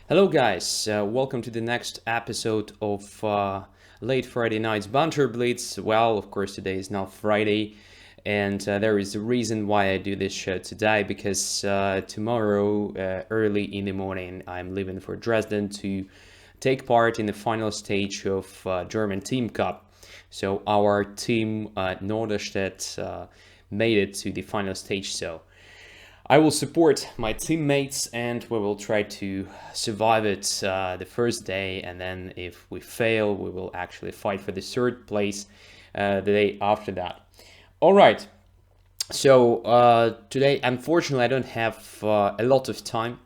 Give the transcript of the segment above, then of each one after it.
Hello guys, welcome to the next episode of Late Friday Night's Banter Blitz. Well, of course today is not Friday, and there is a reason why I do this show today, because tomorrow early in the morning I'm leaving for Dresden to take part in the final stage of German Team Cup. So our team Norderstedt made it to the final stage, so I will support my teammates and we will try to survive it the first day, and then if we fail we will actually fight for the third place the day after that. All right, so today unfortunately I don't have a lot of time,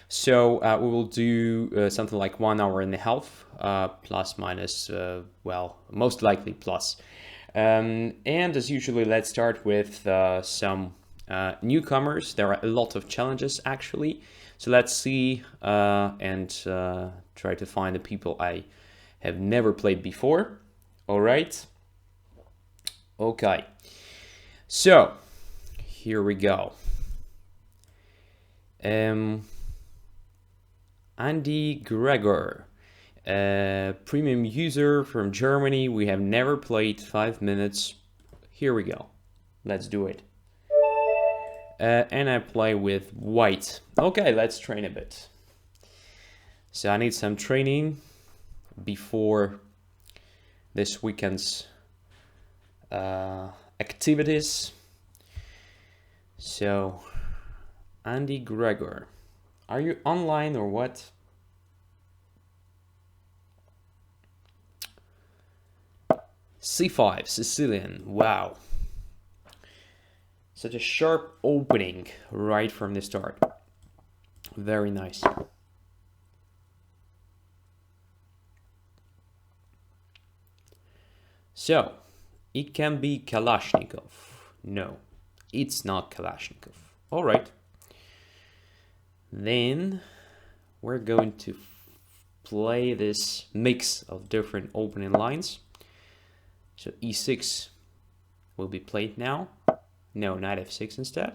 so we will do something like 1 hour and a half, plus minus, well, most likely plus. And as usually, let's start with some newcomers. There are a lot of challenges actually, so let's see and try to find the people I have never played before. All right, okay, so here we go. Andy Gregor, premium user from Germany. We have never played 5 minutes. Here we go, let's do it. And I play with white. Okay, let's train a bit. So I need some training before this weekend's activities. So, Andy Gregor, are you online or what? C5, Sicilian, wow. Such a sharp opening right from the start. Very nice. So, it can be Kalashnikov. No, it's not Kalashnikov. All right. Then we're going to play this mix of different opening lines. So E6 will be played now. No, knight f6 instead.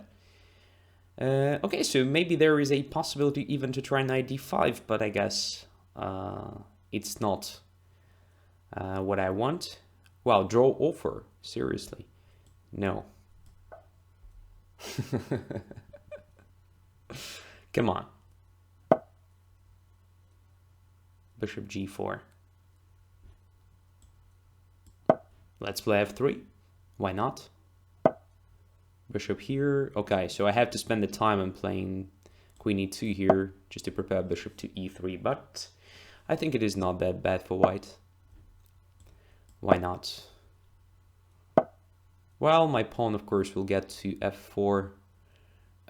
Okay, so maybe there is a possibility even to try knight d5, but I guess it's not what I want. Well, draw offer, seriously. No. Come on. Bishop g4. Let's play f3. Why not? Bishop here. Okay, so I have to spend the time on playing queen e2 here just to prepare bishop to e3, but I think it is not that bad for white. Why not? Well, my pawn of course will get to f4,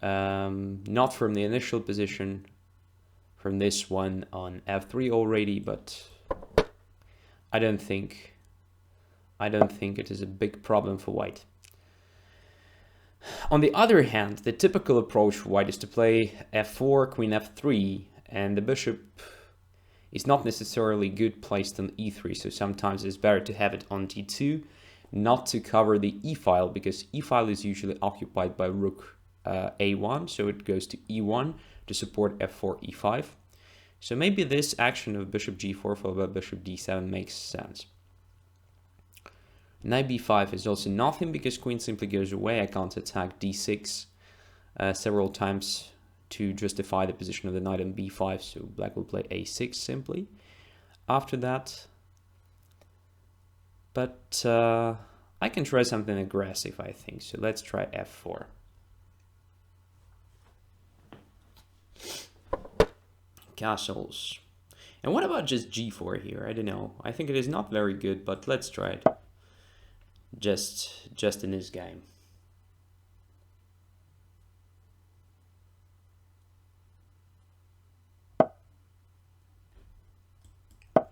not from the initial position, from this one on f3 already, but I don't think it is a big problem for white. On the other hand, the typical approach for white is to play f4, queen f3, and the bishop is not necessarily good placed on e3, so sometimes it's better to have it on d2, not to cover the e-file, because e-file is usually occupied by rook a1, so it goes to e1 to support f4, e5. So maybe this action of bishop g4 followed by bishop d7 makes sense. Knight b5 is also nothing because queen simply goes away. I can't attack d6 several times to justify the position of the knight on b5, so black will play a6 simply after that. But I can try something aggressive, I think, so let's try f4. Castles. And what about just g4 here? I don't know. I think it is not very good, but let's try it. Just in this game.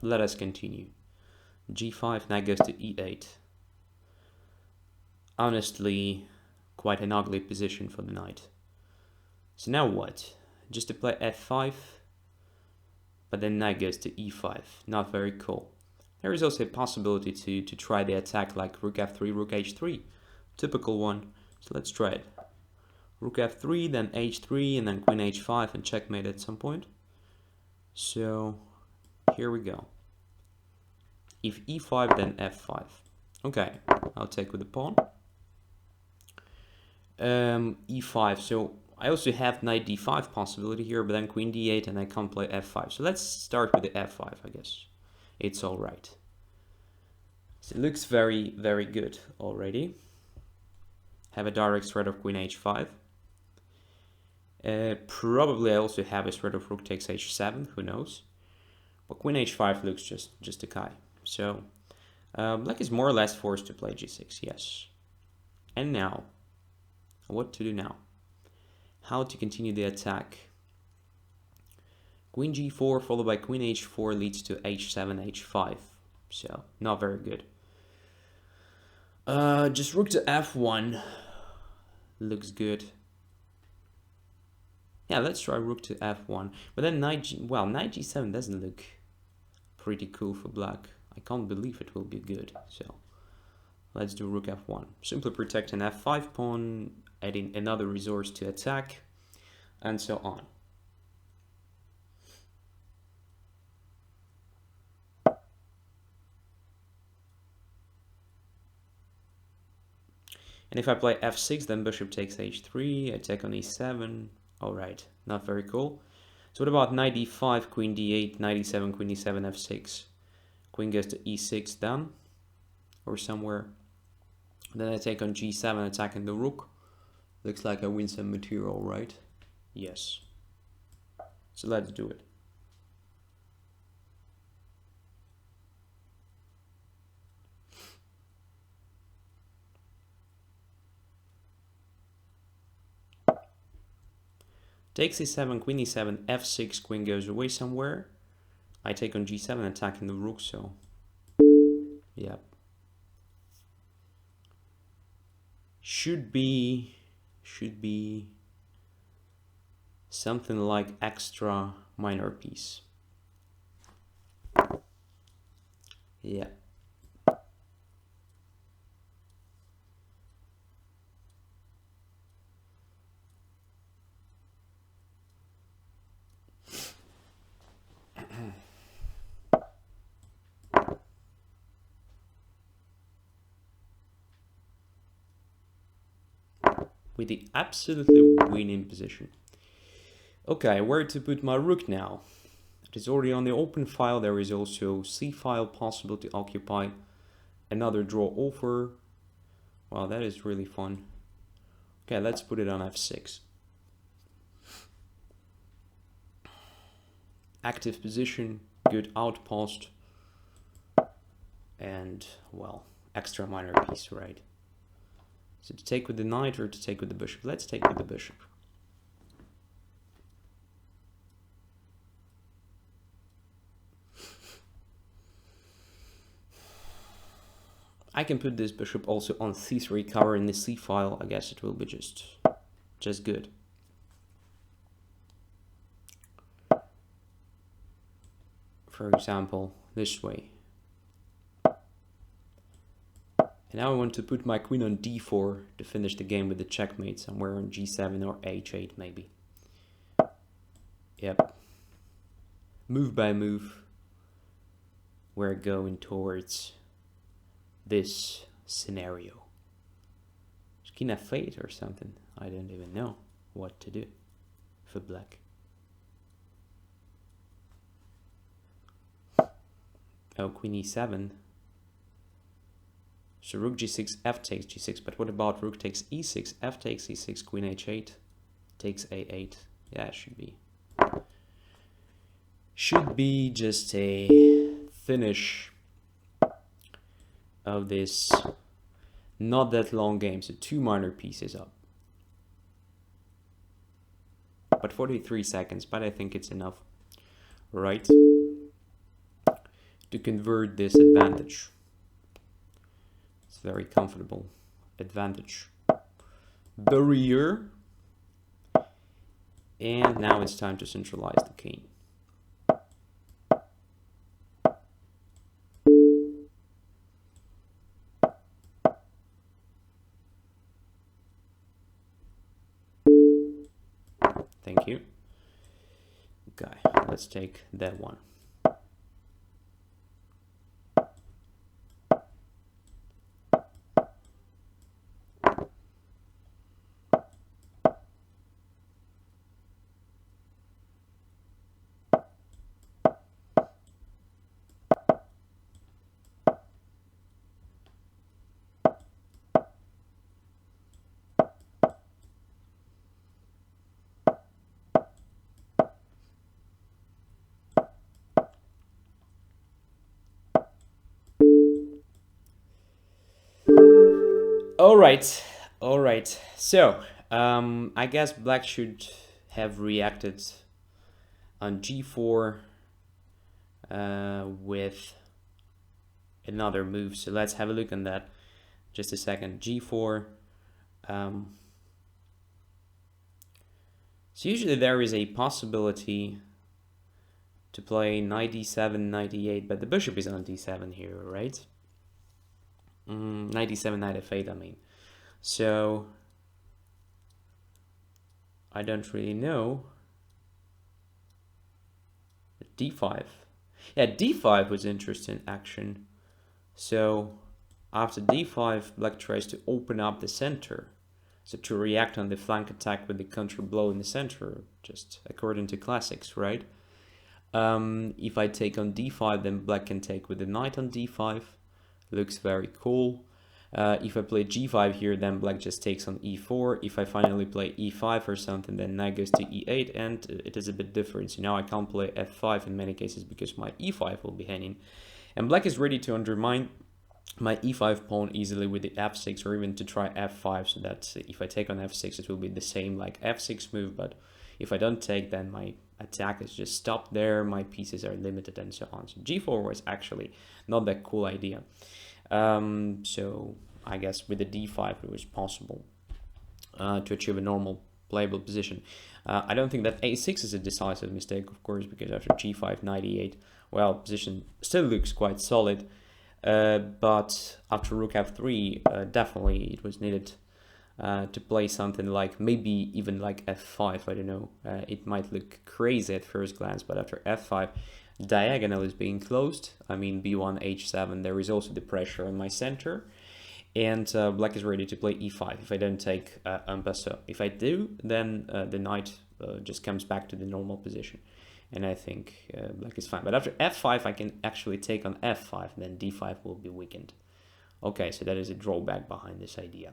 Let us continue. g5, knight goes to e8. Honestly, quite an ugly position for the knight. So now what? Just to play f5, but then knight goes to e5. Not very cool. There is also a possibility to try the attack like rook f3, rook h3. Typical one. So let's try it. Rook f3, then h3, and then queen h5, and checkmate at some point. So here we go. If e5, then f5. Okay, I'll take with the pawn. E5, so I also have knight d5 possibility here, but then queen d8 and I can't play f5. So let's start with the f5, I guess. It's all right. So it looks very, very good already. Have a direct threat of queen h5. Probably I also have a threat of rook takes h7, who knows. But queen h5 looks just a Kai. So black is more or less forced to play g6, yes. And now, what to do now? How to continue the attack? Queen g4 followed by queen h4 leads to h7, h5. So, not very good. Just rook to f1 looks good. Yeah, let's try rook to f1. But then knight g7 doesn't look pretty cool for black. I can't believe it will be good. So, let's do rook f1. Simply protect an f5 pawn, adding another resource to attack, and so on. And if I play f6, then bishop takes h3, attack on e7. Alright, not very cool. So what about knight d5, queen d8, knight e7, queen e7, f6. Queen goes to e6 done, or somewhere. Then I take on g7, attacking the rook. Looks like I win some material, right? Yes. So let's do it. Takes e7, queen e7, f6, queen goes away somewhere. I take on g7, attacking the rook, so... yeah. Should be something like extra minor piece. Yeah. With the absolutely winning position. Okay, where to put my rook now? It is already on the open file. There is also C file possible to occupy another draw over. Wow, that is really fun. Okay, let's put it on f6. Active position, good outpost, and, well, extra minor piece, right? So to take with the knight or to take with the bishop? Let's take with the bishop. I can put this bishop also on c3 cover in the c file. I guess it will be just good. For example, this way. And now I want to put my queen on d4 to finish the game with the checkmate somewhere on g7 or h8 maybe. Yep. Move by move, we're going towards this scenario. Is king f8 or something? I don't even know what to do for black. Oh, queen e7. So rook g6, f takes g6, but what about rook takes e6, f takes e6, queen h8, takes a8. Yeah, it should be just a finish of this not that long game, so 2 minor pieces up. But 43 seconds, but I think it's enough, right, to convert this advantage. It's very comfortable advantage barrier. And now it's time to centralize the king. Thank you. Okay, let's take that one. All right. So, I guess black should have reacted on g4 with another move. So let's have a look on that. Just a second. G4. So usually there is a possibility to play knight d7, knight d8, but the bishop is on d7 here, right? Knight d7, knight f8, I mean. So I don't really know. d5. Yeah, d5 was interesting action. So after d5, black tries to open up the center. So to react on the flank attack with the counter blow in the center, just according to classics, right? If I take on d5, then black can take with the knight on d5. Looks very cool. If I play g5 here, then black just takes on e4. If I finally play e5 or something, then knight goes to e8, and it is a bit different. So now I can't play f5 in many cases because my e5 will be hanging. And black is ready to undermine my e5 pawn easily with the f6, or even to try f5, so that if I take on f6, it will be the same like f6 move, but if I don't take, then my attack is just stopped there, my pieces are limited, and so on. So g4 was actually not that cool idea. So I guess with the d5 it was possible to achieve a normal playable position. I don't think that a6 is a decisive mistake, of course, because after g5, knight e8, well, position still looks quite solid. But after rook f3, definitely it was needed to play something like maybe even like f5. I don't know. It might look crazy at first glance, but after f5, diagonal is being closed. I mean b1, h7. There is also the pressure on my center, and black is ready to play e5 if I don't take en passant. If I do, then the knight just comes back to the normal position. And I think black is fine. But after f5, I can actually take on f5, then d5 will be weakened. Okay, so that is a drawback behind this idea.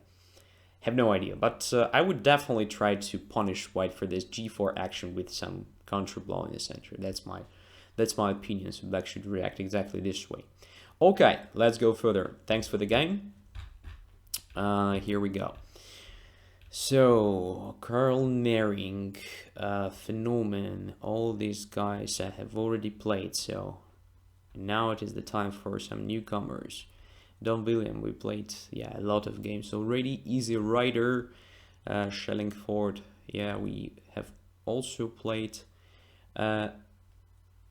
Have no idea, but I would definitely try to punish white for this g4 action with some counter blow in the center. That's my opinion, so black should react exactly this way. Okay, let's go further. Thanks for the game. Here we go. So, Carl Nering, Phenomenon, all these guys that have already played, so now it is the time for some newcomers. Don William, we played, yeah, a lot of games already. Easy Rider, Schellingford, yeah, we have also played.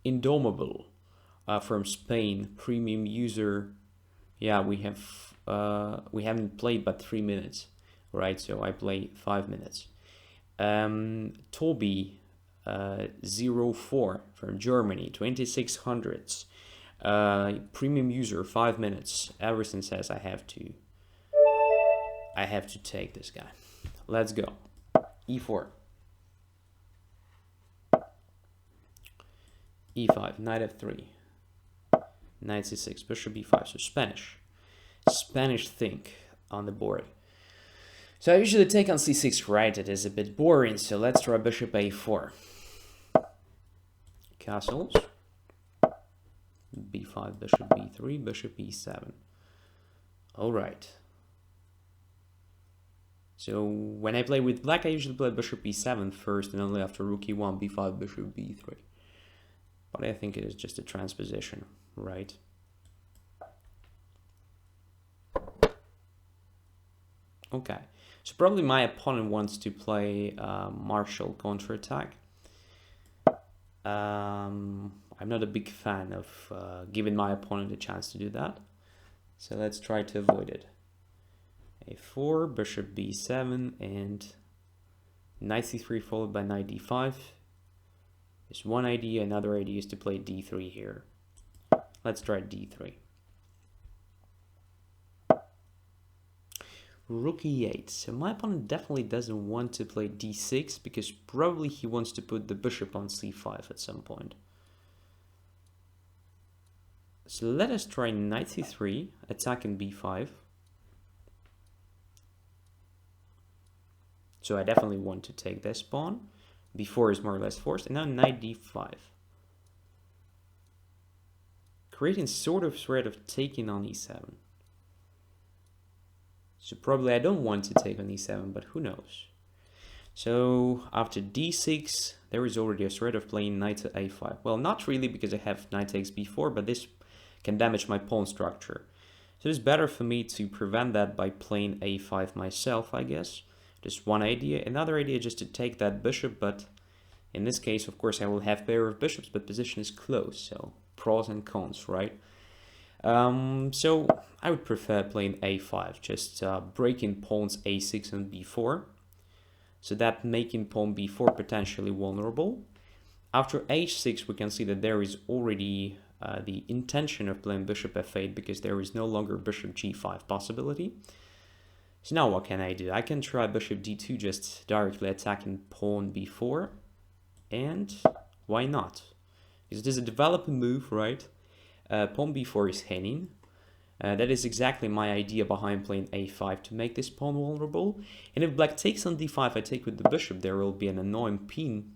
Indomable, from Spain, premium user, yeah, we haven't played but 3 minutes. Right, so I play 5 minutes. Toby 04 from Germany, 2600s. Premium user, 5 minutes. Everything says I have to take this guy. Let's go. E4. E5, knight f3. Knight c6, bishop b5. So Spanish think on the board. So I usually take on c6, right? It is a bit boring, so let's try bishop a4. Castles. b5, bishop b3, bishop e7. All right. So when I play with black, I usually play bishop e7 first, and only after rook e1, b5, bishop b3. But I think it is just a transposition, right? Okay. So probably my opponent wants to play Marshall counterattack. I'm not a big fan of giving my opponent a chance to do that. So let's try to avoid it. a4, bishop b7, and knight c3 followed by knight d5. Is one idea. Another idea is to play d3 here. Let's try d3. Rook e8. So my opponent definitely doesn't want to play d6 because probably he wants to put the bishop on c5 at some point. So let us try knight c3, attacking b5. So I definitely want to take this pawn. b4 is more or less forced. And now knight d5. Creating sort of threat of taking on e7. So probably I don't want to take on e7, but who knows. So after d6, there is already a threat of playing knight to a5. Well, not really, because I have knight takes b4, but this can damage my pawn structure. So it's better for me to prevent that by playing a5 myself, I guess. Just one idea. Another idea just to take that bishop, but in this case, of course, I will have pair of bishops, but position is close, so pros and cons, right? So I would prefer playing a5, just breaking pawns a6 and b4, so that making pawn b4 potentially vulnerable. After h6, we can see that there is already the intention of playing bishop f8 because there is no longer bishop g5 possibility. So now what can I do? I can try bishop d2, just directly attacking pawn b4, and why not? Because it is a developing move, right? Pawn b4 is hanging. That is exactly my idea behind playing a5, to make this pawn vulnerable. And if black takes on d5, I take with the bishop, there will be an annoying pin,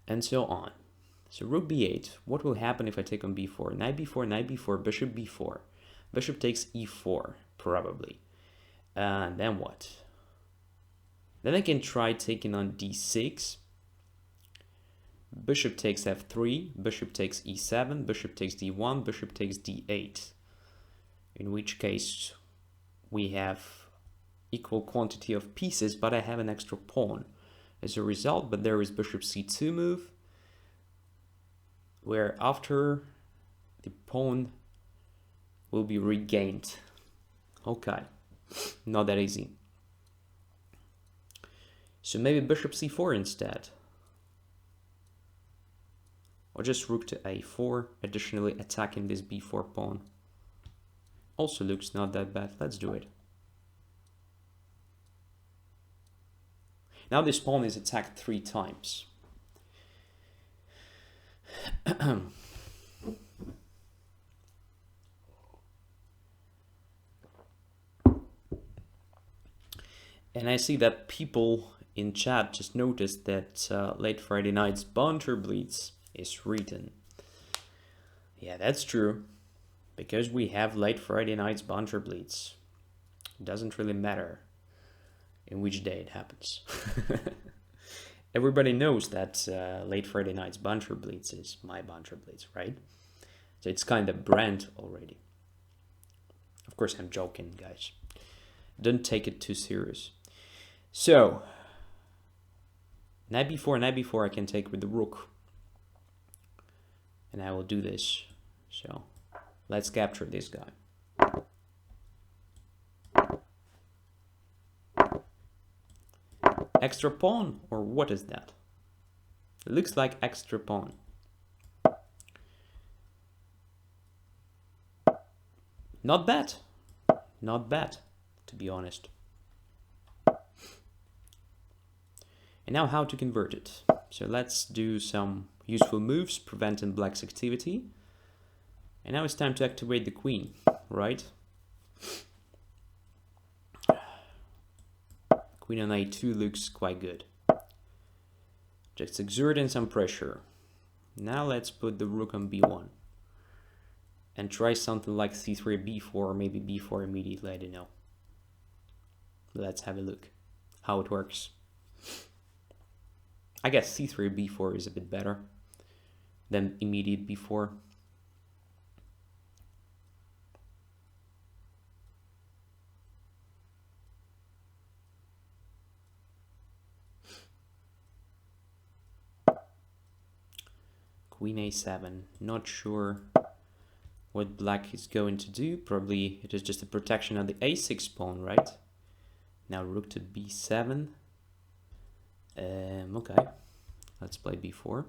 and so on. So rook b8, what will happen if I take on b4? Knight b4, knight b4, bishop b4. Bishop takes e4, probably. And then what? Then I can try taking on d6. Bishop takes f3, bishop takes e7, bishop takes d1, bishop takes d8. In which case we have equal quantity of pieces, but I have an extra pawn as a result. But there is bishop c2 move, where after the pawn will be regained. Okay, not that easy. So maybe bishop c4 instead. Or just rook to a4, additionally attacking this b4 pawn. Also looks not that bad. Let's do it. Now this pawn is attacked 3 times. And I see that people in chat just noticed that late Friday night's Banter Blitz is written. Yeah, that's true. Because we have late Friday night's Banter Blitz. It doesn't really matter in which day it happens. Everybody knows that late Friday night's Banter Blitz is my Banter Blitz, right? So it's kind of brand already. Of course, I'm joking, guys. Don't take it too serious. So, knight b4 I can take with the rook. And I will do this. So, let's capture this guy. Extra pawn, or what is that? It looks like extra pawn. Not bad. Not bad, to be honest. And now how to convert it. So let's do some useful moves, preventing black's activity. And now it's time to activate the queen, right? Queen on a2 looks quite good. Just exerting some pressure. Now let's put the rook on b1. And try something like c3, b4, or maybe b4 immediately, I don't know. Let's have a look how it works. I guess c3, b4 is a bit better than immediate b4. Queen a7, not sure what black is going to do. Probably it is just a protection of the a6 pawn, right? Now rook to b7. Okay, Let's play b4.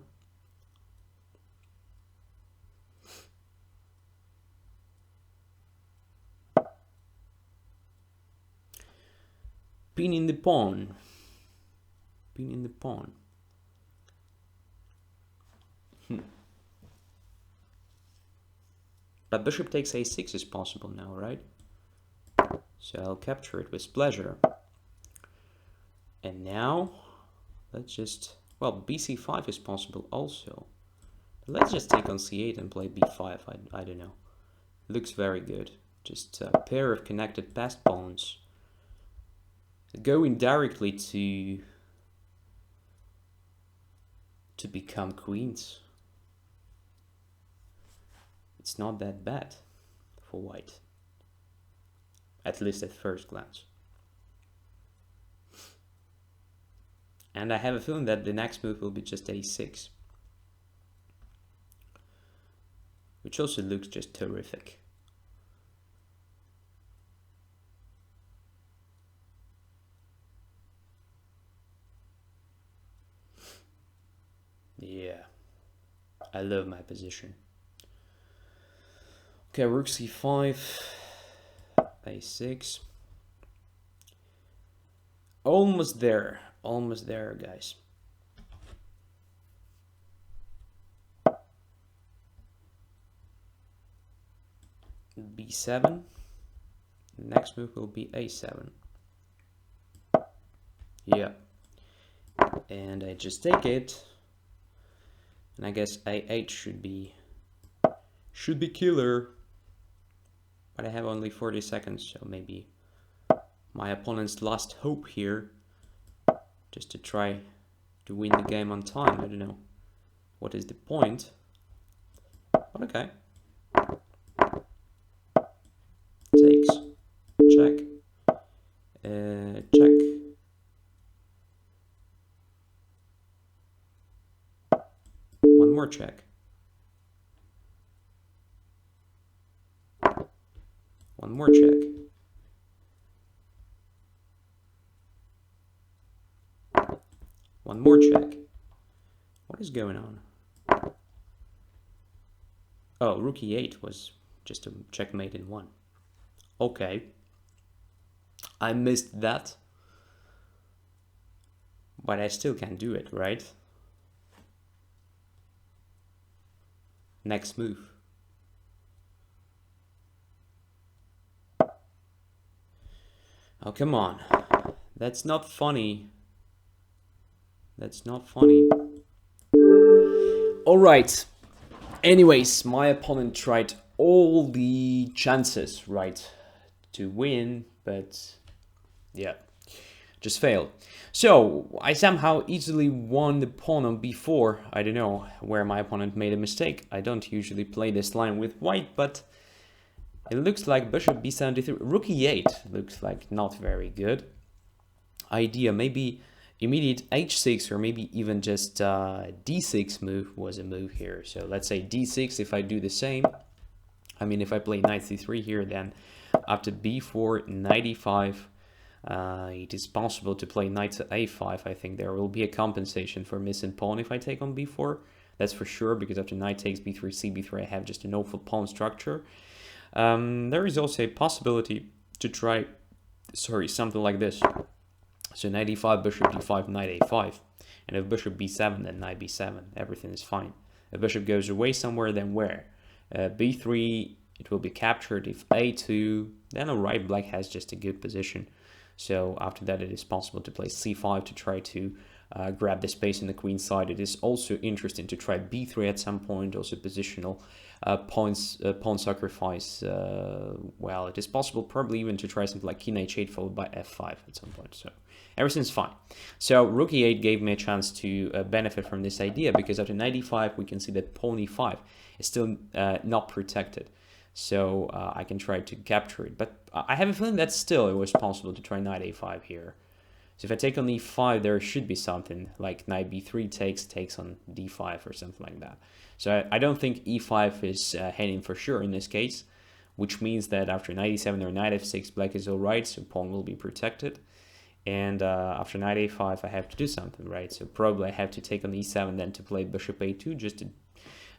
Pinning the pawn. Pinning the pawn. But bishop takes a6 is possible now, right? So I'll capture it with pleasure. And now, let's just... Well, bc5 is possible also. Let's just take on c8 and play b5. I don't know. Looks very good. Just a pair of connected passed pawns. Going directly to become queens. It's not that bad for white. At least at first glance. And I have a feeling that the next move will be just a6. Which also looks just terrific. Yeah, I love my position. Okay, rook c5, a6. Almost there, guys. b7. Next move will be a7. Yeah, and I just take it. And I guess a8 should be killer. But I have only 40 seconds, so maybe my opponent's last hope here, just to try to win the game on time. I don't know what is the point, but okay. Takes, check, check. One more check. One more check. One more check. What is going on? Oh, rook e8 was just a checkmate in one. Okay. I missed that. But I still can do it, right? Next move. Oh, come on. That's not funny. That's not funny. Alright. Anyways, my opponent tried all the chances, right, to win, but yeah, just failed. So, I somehow easily won the pawn on b4. I don't know where my opponent made a mistake. I don't usually play this line with white, but it looks like bishop b73. Rook e8 looks like not very good. Idea, maybe immediate h6 or maybe even just d6 move was a move here. So let's say d6 if I do the same. I mean, if I play knight c3 here, then after b4, knight e5, it is possible to play knight to a5. I think there will be a compensation for missing pawn if I take on b4. That's for sure, because after knight takes b3, cb3, I have just an awful pawn structure. There is also a possibility to try, something like this. So knight e5, bishop d5, knight a5. And if bishop b7, then knight b7. Everything is fine. If bishop goes away somewhere, then where? b3, it will be captured. If a2, then alright, black has just a good position. So after that, it is possible to play c5 to try to grab the space in the queen side. It is also interesting to try b3 at some point, also positional pawn sacrifice. Well, it is possible probably even to try something like king h8 followed by f5 at some point. So everything's fine. So rook e8 gave me a chance to benefit from this idea, because after knight e5 we can see that pawn e5 is still not protected. So I can try to capture it. But I have a feeling that still it was possible to try knight a5 here. So if I take on e5, there should be something like knight b3 takes on d5 or something like that. So I don't think e5 is heading for sure in this case, which means that after knight e7 or knight f6, black is alright, so pawn will be protected. And after knight a5, I have to do something, right? So probably I have to take on e7 then to play bishop a2 just to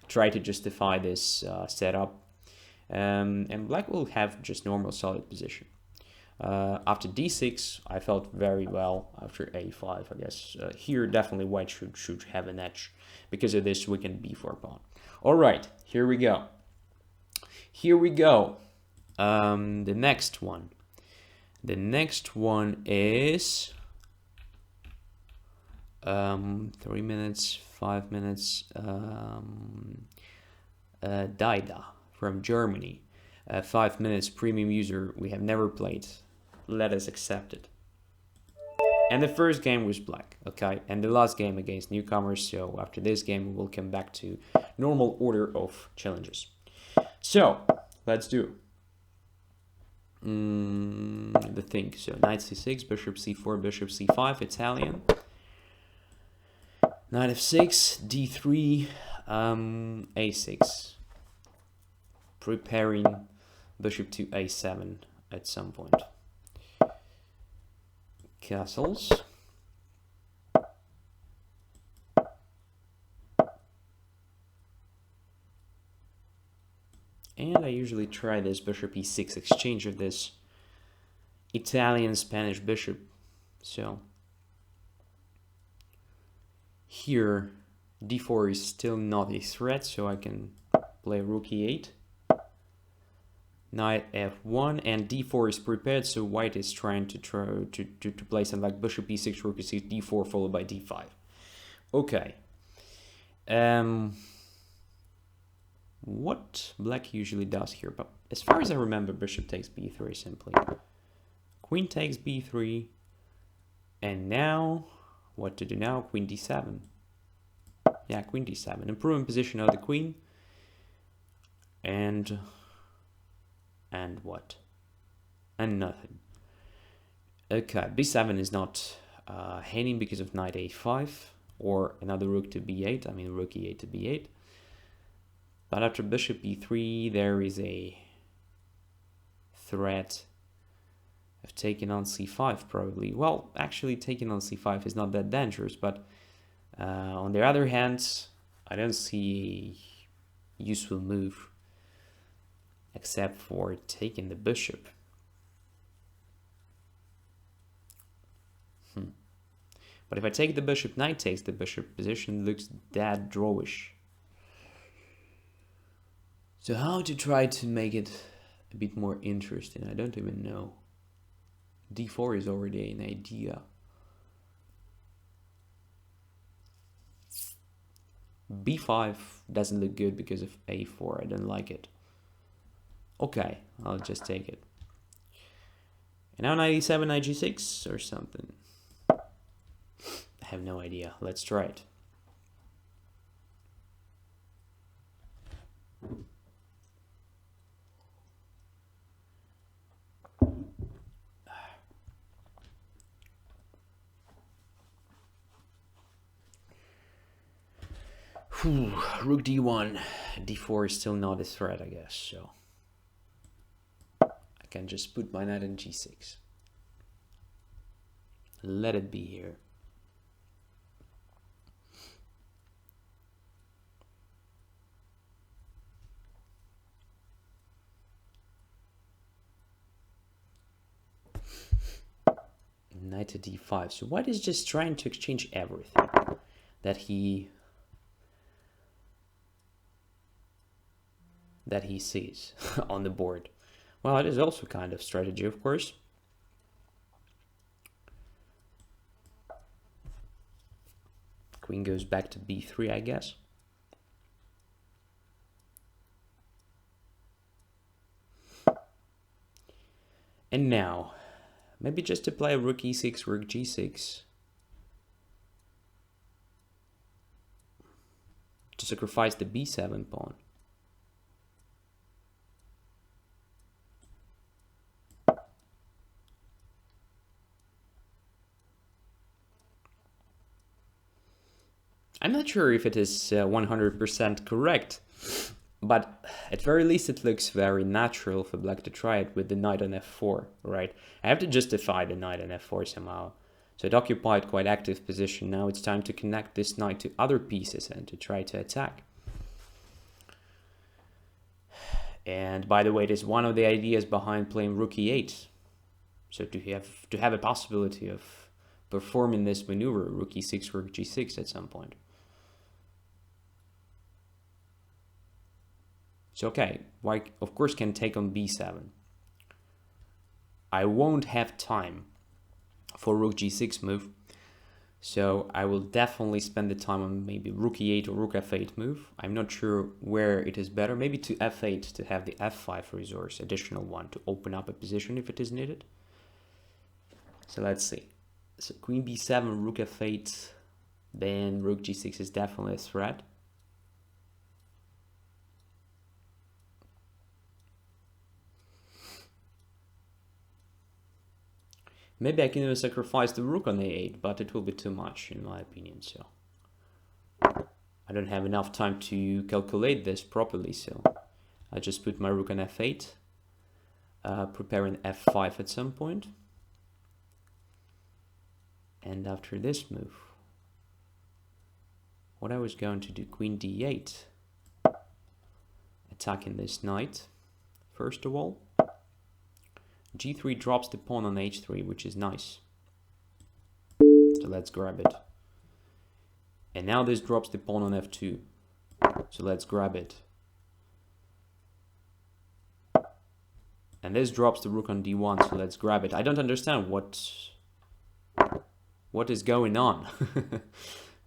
try to justify this setup. And black will have just normal solid position. After d6, I felt very well. After a5, I guess here definitely white should have an edge. Because of this weakened b4 pawn. All right, here we go. Here we go. The next one. The next one is 3 minutes, 5 minutes. Daida from Germany. 5 minutes premium user we have never played. Let us accept it. And the first game was black, okay? And the last game against newcomers. So after this game, we'll come back to normal order of challenges. So let's do the thing. So knight c6, bishop c4, bishop c5, Italian. Knight f6, d3, a6. Preparing bishop to a7 at some point. Castles. And I usually try this bishop e6 exchange of this Italian-Spanish bishop. So here d4 is still not a threat, so I can play rook e8. Knight f1 and d4 is prepared, so white is trying to play something like bishop e6, rook e6, d4 followed by d5. Okay. What black usually does here, but as far as I remember, bishop takes b3 simply. Queen takes b3, and now what to do now? Queen d7. Yeah, queen d7. Improving position of the queen. And what? And nothing. Okay, b7 is not hanging because of knight a5 or another rook to b8. I mean rook e8 to b8. But after bishop e3, there is a threat of taking on c5 probably. Well, actually taking on c5 is not that dangerous, but on the other hand, I don't see a useful move except for taking the bishop. But if I take the bishop, knight takes the bishop, position looks that drawish. So how to try to make it a bit more interesting? I don't even know. d4 is already an idea. b5 doesn't look good because of a4. I don't like it. Okay, I'll just take it. And now knight e7, knight g6 or something. I have no idea. Let's try it. Rook d1, d4 is still not a threat, I guess, so I can just put my knight in g6. Let it be here. Knight to d5. So white is just trying to exchange everything that he sees on the board. Well, it is also kind of strategy, of course. Queen goes back to b3, I guess. And now, maybe just to play rook e6, rook g6. To sacrifice the b7 pawn. I'm not sure if it is 100% correct, But at very least it looks very natural for black to try it with the knight on f4, right? I have to justify the knight on f4 somehow. So it occupied quite active position. Now it's time to connect this knight to other pieces and to try to attack. And by the way, it is one of the ideas behind playing rook e8. So to have a possibility of performing this maneuver, rook e6, rook g6 at some point. So okay, white of course can take on b7. I won't have time for rook g6 move, so I will definitely spend the time on maybe rook e8 or rook f8 move. I'm not sure where it is better, maybe to f8 to have the f5 resource, additional one, to open up a position if it is needed. So let's see. So queen b7, rook f8, then rook g6 is definitely a threat. Maybe I can even sacrifice the rook on a8, but it will be too much in my opinion, so I don't have enough time to calculate this properly, so I just put my rook on f8, preparing f5 at some point. And after this move, what I was going to do, queen d8, attacking this knight, first of all. g3 drops the pawn on h3, which is nice. So let's grab it. And now this drops the pawn on f2. So let's grab it. And this drops the rook on d1, so let's grab it. I don't understand what is going on.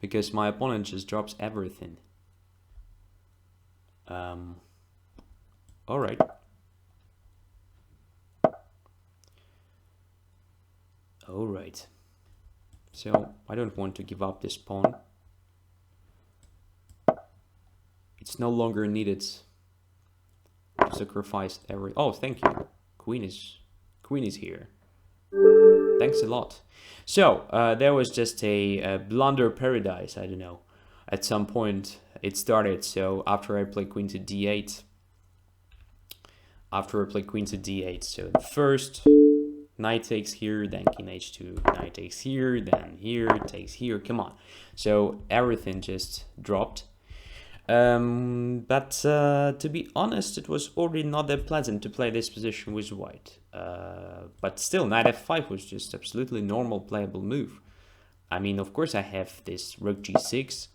Because my opponent just drops everything. Alright. Alright. So I don't want to give up this pawn. It's no longer needed to sacrifice every... Oh, thank you. Queen is here. Thanks a lot. So there was just a blunder paradise. I don't know. At some point it started. So after I played queen to d8. So first knight takes here, then king h2, knight takes here, then here, takes here. Come on. So everything just dropped. But to be honest, it was already not that pleasant to play this position with white. But still, knight f5 was just absolutely normal playable move. I mean, of course I have this rook g6.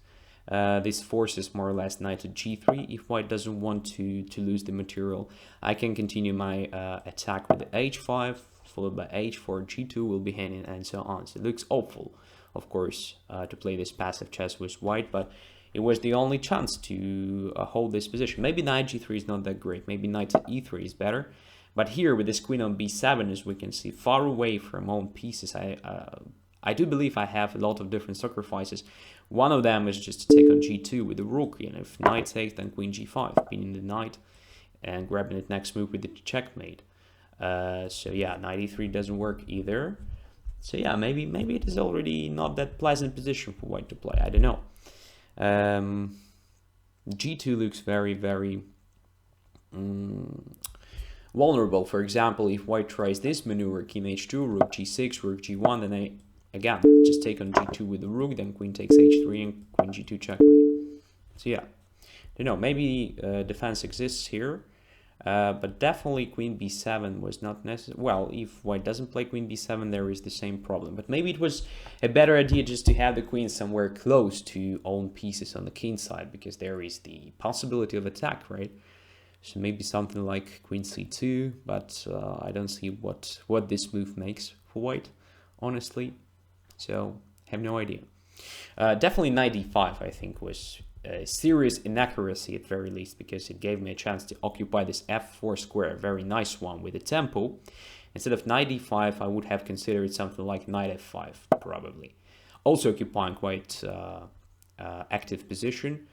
This forces more or less knight to g3 if white doesn't want to lose the material. I can continue my attack with the h5, followed by h4, g2 will be hanging, and so on. So it looks awful, of course, to play this passive chess with white, but it was the only chance to hold this position. Maybe knight g3 is not that great. Maybe knight to e3 is better. But here with this queen on b7, as we can see, far away from own pieces, I do believe I have a lot of different sacrifices. One of them is just to take on g2 with the rook. And if knight takes, then queen g5, pinning the knight and grabbing it next move with the checkmate. So yeah, knight e3 doesn't work either. So yeah, maybe it is already not that pleasant position for white to play. I don't know. g2 looks very, very vulnerable. For example, if white tries this maneuver, king h2, rook g6, rook g1, then I again just take on g2 with the rook, then queen takes h3 and queen g2 checkmate. So yeah, you know, maybe defense exists here, but definitely queen b7 was not necessary. Well, if white doesn't play queen b7, there is the same problem. But maybe it was a better idea just to have the queen somewhere close to own pieces on the king side, because there is the possibility of attack, right? So maybe something like queen c2, but I don't see what this move makes for white, honestly. So have no idea. Definitely knight d5, I think, was a serious inaccuracy at very least, because it gave me a chance to occupy this f4 square, a very nice one with a tempo. Instead of knight d5, I would have considered something like knight f5, probably. Also occupying quite active position.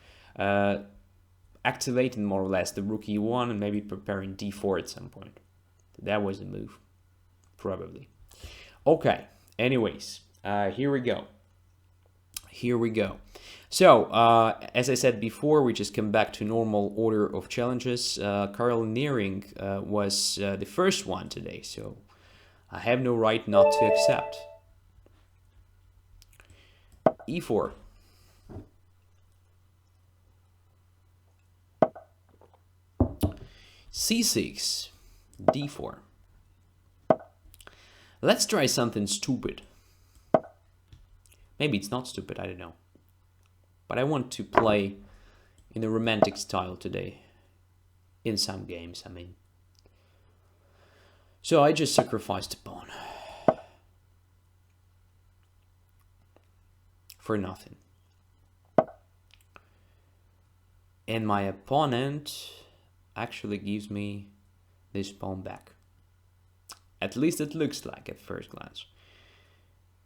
Activating more or less the rook e1 and maybe preparing d4 at some point. That was the move, probably. Okay, anyways, here we go. Here we go. So, as I said before, we just come back to normal order of challenges. Carl Nearing was the first one today, so I have no right not to accept. E4. C6. D4. Let's try something stupid. Maybe it's not stupid, I don't know. But I want to play in a romantic style today. In some games, I mean. So I just sacrificed a pawn. For nothing. And my opponent actually gives me this pawn back. At least it looks like at first glance.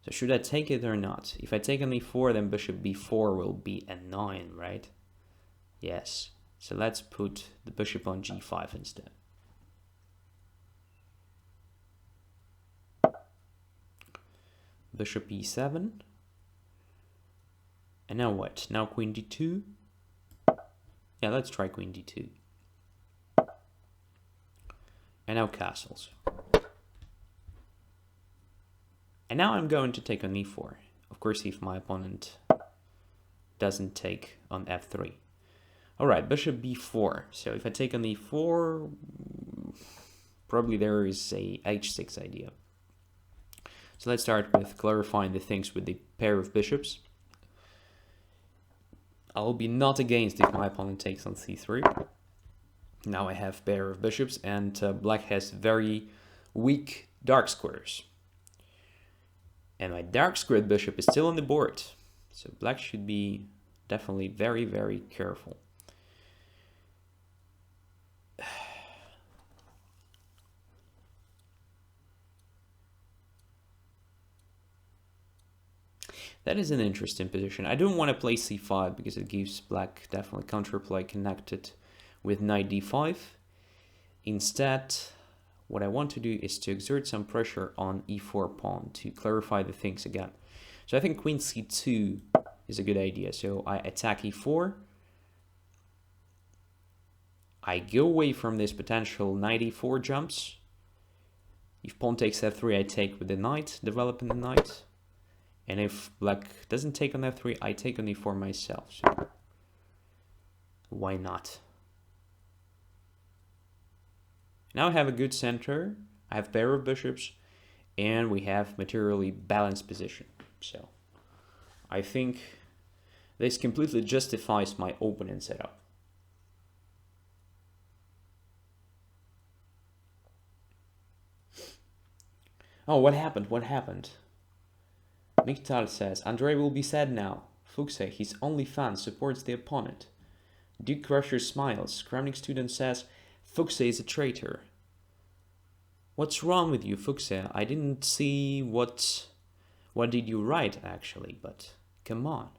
So should I take it or not? If I take on e4, then bishop b4 will be a 9, right? Yes. So let's put the bishop on g5 instead. Bishop e7. And now what? Now queen d2? Yeah, let's try queen d2. And now castles. And now I'm going to take on e4. Of course, if my opponent doesn't take on f3. Alright, bishop b4. So if I take on e4, probably there is a h6 idea. So let's start with clarifying the things with the pair of bishops. I'll be not against if my opponent takes on c3. Now I have pair of bishops, and black has very weak dark squares. And my dark squared bishop is still on the board. So black should be definitely very, very careful. That is an interesting position. I don't want to play c5 because it gives black definitely counterplay connected with knight d5. Instead, what I want to do is to exert some pressure on e4 pawn to clarify the things again. So I think queen c2 is a good idea. So I attack e4. I go away from this potential knight e4 jumps. If pawn takes f3, I take with the knight, developing the knight. And if black doesn't take on f3, I take on e4 myself. So why not? Now I have a good center, I have pair of bishops, and we have materially balanced position. So I think this completely justifies my opening setup. Oh, what happened? What happened? Miktal says, Andrey will be sad now. Fuchse, his only fan, supports the opponent. Duke Crusher smiles. Kramnik student says, Fuchse is a traitor. What's wrong with you, Fuchse? I didn't see what did you write, actually, but come on.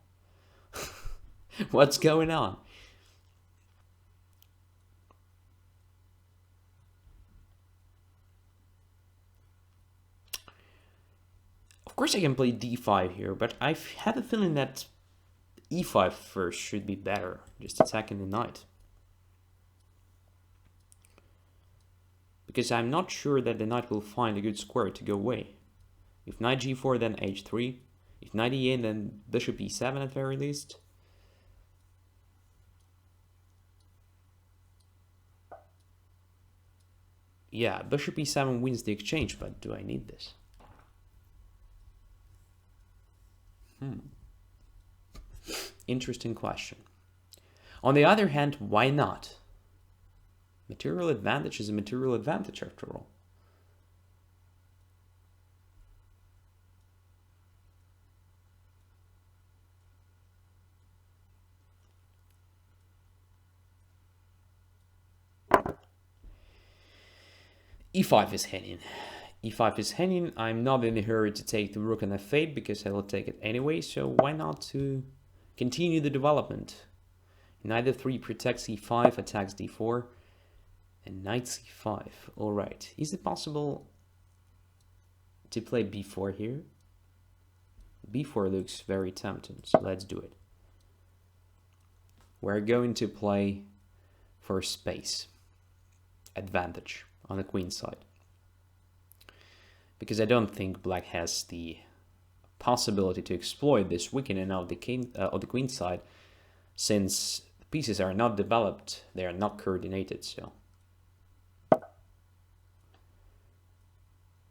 What's going on? Of course I can play d5 here, but I have a feeling that e5 first should be better, just attacking the knight. Because I'm not sure that the knight will find a good square to go away. If knight g4, then h3. If knight e8, then bishop e7 at very least. Yeah, bishop e7 wins the exchange, but do I need this? Interesting question. On the other hand, why not? Material advantage is a material advantage after all. e5 is hanging. e5 is hanging. I'm not in a hurry to take the rook on f8 because I will take it anyway, so why not to continue the development? Knight f3 protects e5, attacks d4, and knight c5. Alright, is it possible to play b4 here? b4 looks very tempting, so let's do it. We're going to play for space advantage on the queen side, because I don't think black has the possibility to exploit this weakening of the queen side, since the pieces are not developed, they are not coordinated. So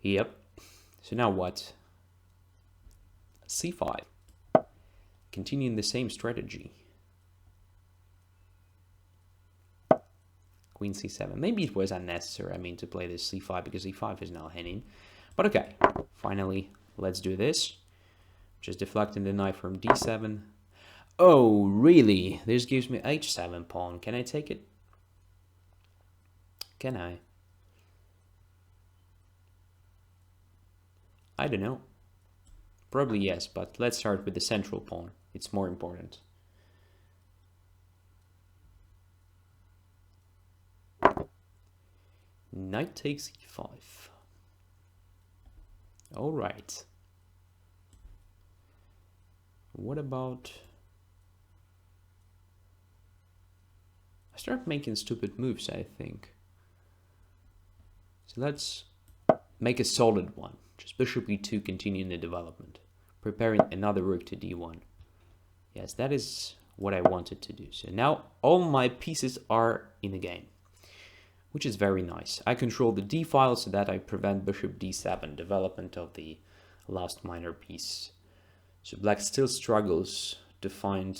yep. So now what? c5. Continuing the same strategy. Queen c7. Maybe it was unnecessary, I mean, to play this c5, because e5 is now hanging. But okay, finally, let's do this. Just deflecting the knight from d7. Oh, really? This gives me h7 pawn. Can I take it? Can I? I don't know. Probably yes, but let's start with the central pawn. It's more important. Knight takes e5. All right. What about... I start making stupid moves, I think. So let's make a solid one. Just bishop e2, continuing the development. Preparing another rook to d1. Yes, that is what I wanted to do. So now all my pieces are in the game, which is very nice. I control the d file so that I prevent bishop d7 development of the last minor piece. So black still struggles to find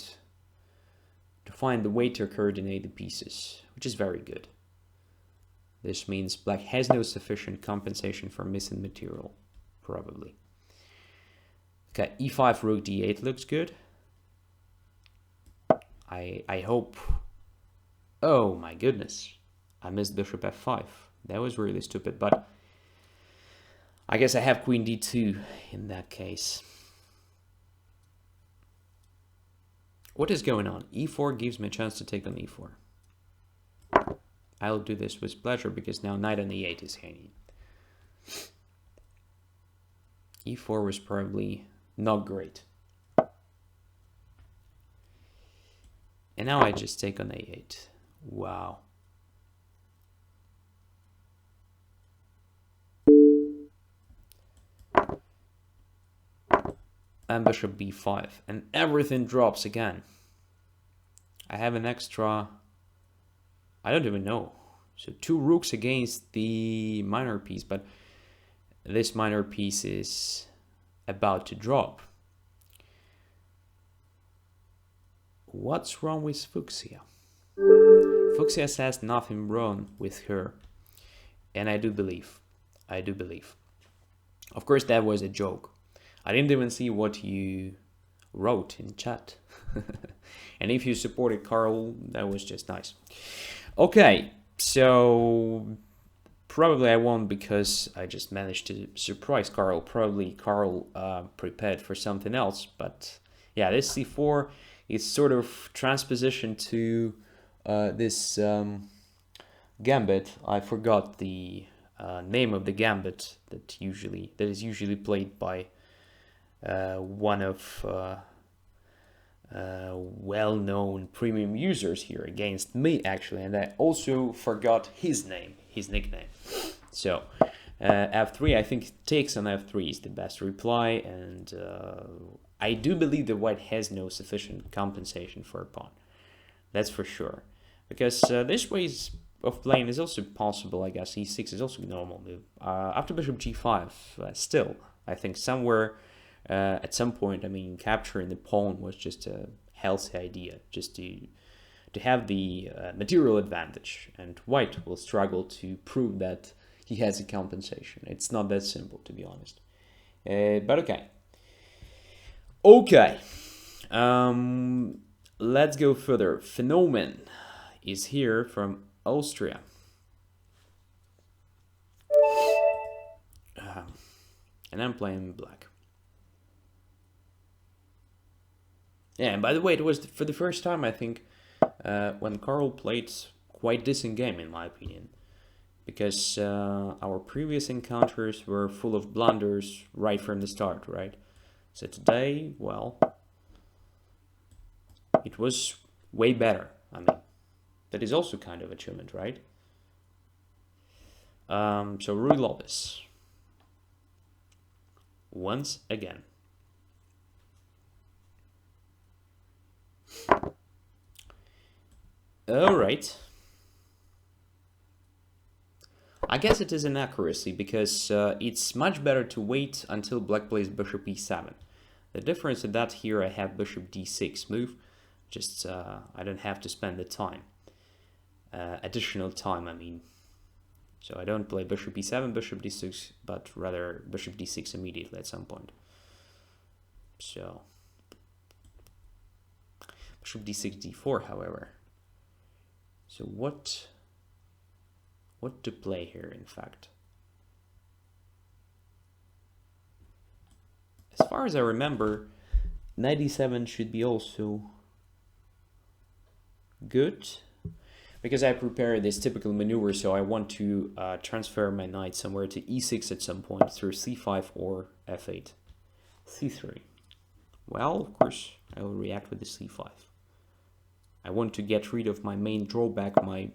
the way to coordinate the pieces, which is very good. This means black has no sufficient compensation for missing material, probably. Okay, e5, rook d8 looks good. I hope... Oh my goodness. I missed bishop f5. That was really stupid, but I guess I have queen d2 in that case. What is going on? e4 gives me a chance to take on e4. I'll do this with pleasure, because now knight on e8 is hanging. e4 was probably not great. And now I just take on a8. Wow. And bishop b5, and everything drops again. I have an extra, I don't even know. So 2 rooks against the minor piece, but this minor piece is about to drop. What's wrong with Fuchsia? Fuchsia says nothing wrong with her, and I do believe. Of course, that was a joke. I didn't even see what you wrote in chat. And if you supported Carl, that was just nice. Okay, so probably I won because I just managed to surprise Carl. Probably Carl prepared for something else. But yeah, this c4 is sort of transposition to this gambit. I forgot the name of the gambit that is usually played by one of well-known premium users here against me, actually, and I also forgot his nickname. So f3, I think takes on f3 is the best reply, and I do believe that white has no sufficient compensation for a pawn. That's for sure, because this way of playing is also possible. I guess e6 is also a normal move. After bishop g5, still, I think somewhere at some point, I mean, capturing the pawn was just a healthy idea, just to have the material advantage, and white will struggle to prove that he has a compensation. It's not that simple, to be honest. But okay. Okay. Let's go further. Phenomenon is here from Austria. And I'm playing black. Yeah, and by the way, it was for the first time, I think, when Carl played quite decent game, in my opinion. Because our previous encounters were full of blunders right from the start, right? So today, well, it was way better. I mean, that is also kind of achievement, right? So Ruy Lopez. Once again. Alright. I guess it is an accuracy because it's much better to wait until black plays bishop e7. The difference is that here I have bishop d6 move. Just I don't have to spend the time. Additional time, I mean. So I don't play bishop e7, bishop d6, but rather bishop d6 immediately at some point. So bishop d6, d4, however. So what to play here, in fact? As far as I remember, knight e7 should be also good, because I prepare this typical maneuver, so I want to transfer my knight somewhere to e6 at some point through c5 or f8. c3. Well, of course, I will react with the c5. I want to get rid of my main drawback, my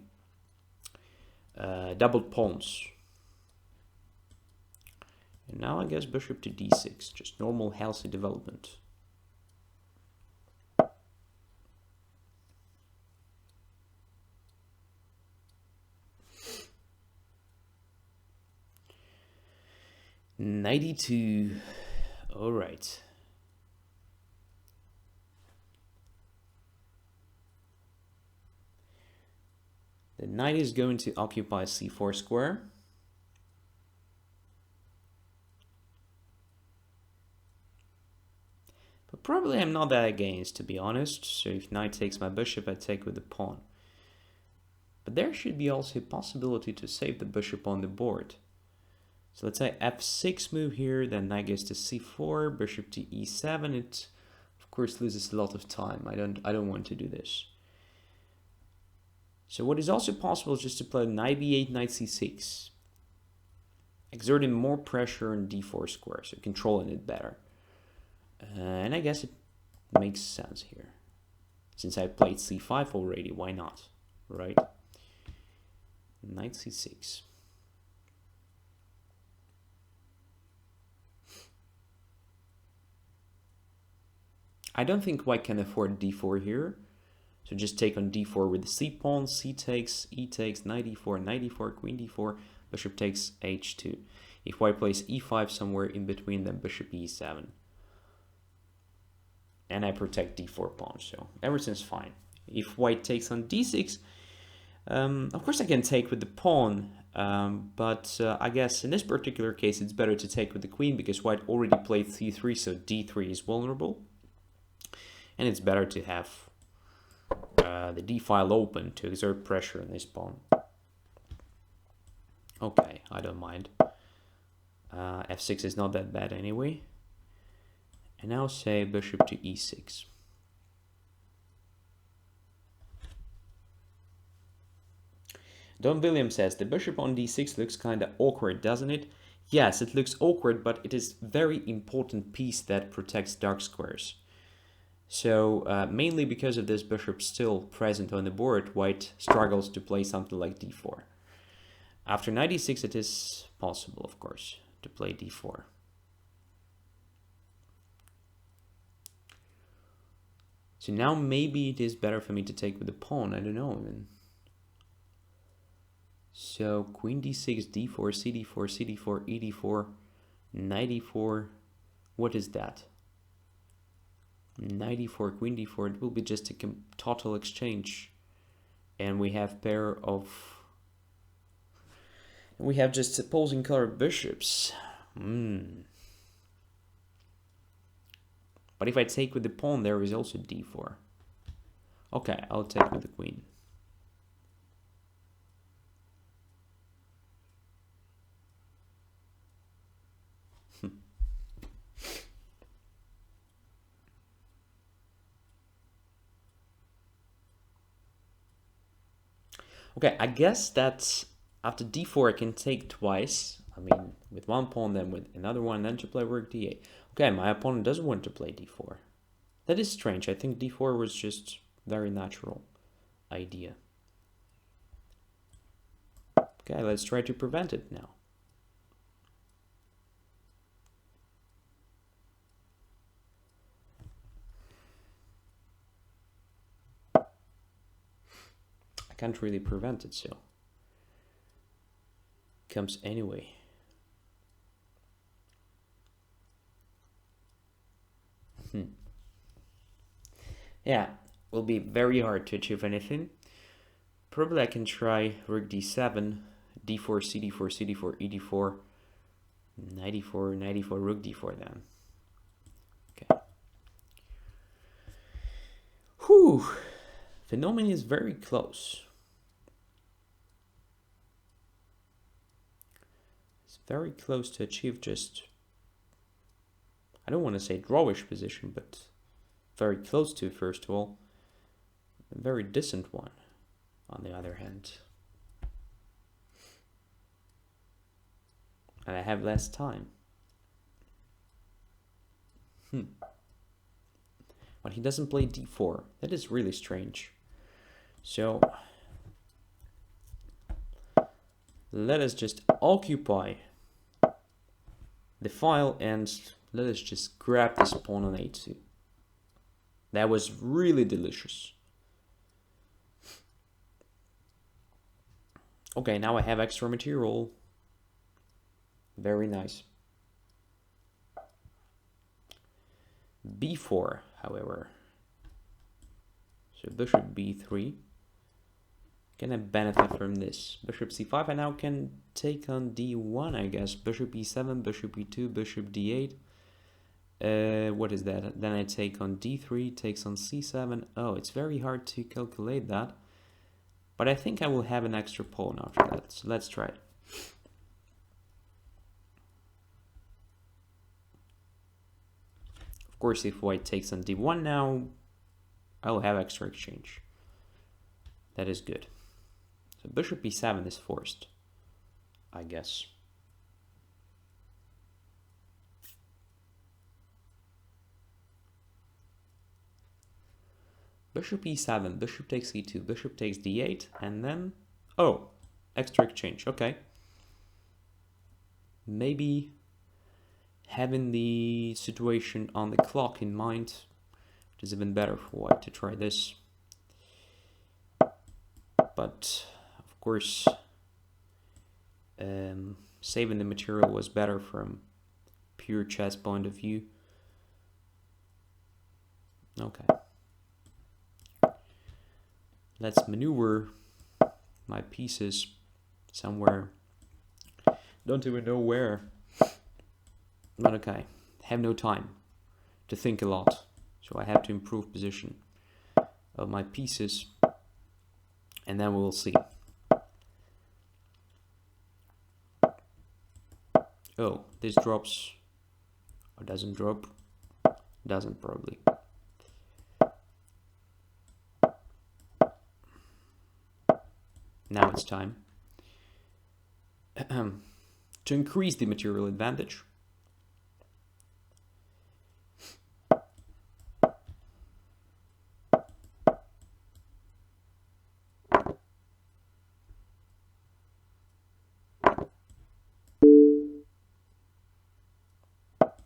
doubled pawns. And now I guess bishop to d6, just normal healthy development. Knight e2. All right. The knight is going to occupy c4 square. But probably I'm not that against, to be honest. So if knight takes my bishop, I take with the pawn. But there should be also a possibility to save the bishop on the board. So let's say f6 move here, then knight goes to c4, bishop to e7. It of course loses a lot of time. I don't want to do this. So what is also possible is just to play knight b8, knight c6, exerting more pressure on d4 square, so controlling it better. And I guess it makes sense here. Since I played c5 already, why not, right? Knight c6. I don't think white can afford d4 here. So just take on d4 with the c pawn, c takes, e takes, knight e4, knight e4, queen d4, bishop takes h2. If white plays e5 somewhere in between, then bishop e7. And I protect d4 pawn, so everything's fine. If white takes on d6, of course I can take with the pawn, but I guess in this particular case it's better to take with the queen because white already played c3, so d3 is vulnerable. And it's better to have the d file open to exert pressure on this pawn. Okay, I don't mind. f6 is not that bad anyway. And now say bishop to e6. Don William says the bishop on d6 looks kind of awkward, doesn't it? Yes, it looks awkward, but it is a very important piece that protects dark squares. So mainly because of this bishop still present on the board, white struggles to play something like d4. After knight e6 it is possible, of course, to play d4. So now maybe it is better for me to take with the pawn, I don't know even. So queen d6, d4, cd4, cd4, ed4, knight e4, what is that? Knight e4, queen d4, it will be just a total exchange. And we have pair of... We have just opposing colored bishops. But if I take with the pawn, there is also d4. Okay, I'll take with the queen. Okay, I guess that after d4 I can take twice. I mean, with one pawn, then with another one, then to play rook d8. Okay, my opponent doesn't want to play d4. That is strange. I think d4 was just very natural idea. Okay, let's try to prevent it now. I can't really prevent it, so it comes anyway. Yeah, will be very hard to achieve anything. Probably I can try rook d7, d4, c4, c4, e4, knight e4, knight e4, rook d4 then. Okay. Whew. Phenomenon is very close. It's very close to achieve just, I don't want to say drawish position, but very close to, first of all. A very distant one, on the other hand. And I have less time. But he doesn't play d4. That is really strange. So let us just occupy the file and let us just grab this pawn on a2. That was really delicious. Okay, now I have extra material. Very nice. b4, however. So bishop b3. Can I benefit from this? Bishop c5, I now can take on d1, I guess. Bishop e7, bishop e2, bishop d8. What is that? Then I take on d3, takes on c7. Oh, it's very hard to calculate that. But I think I will have an extra pawn after that. So let's try it. Of course, if white takes on d1 now, I will have extra exchange. That is good. So bishop e7 is forced, I guess. Bishop e7, bishop takes e2, bishop takes d8, and then, oh, extra exchange, okay. Maybe having the situation on the clock in mind, it is even better for white to try this. But, of course, saving the material was better from pure chess point of view. Okay. Let's maneuver my pieces somewhere. Don't even know where. But okay, have no time to think a lot. So I have to improve position of my pieces. And then we'll see. Oh, this drops. Or doesn't drop. Doesn't probably. Now it's time to increase the material advantage.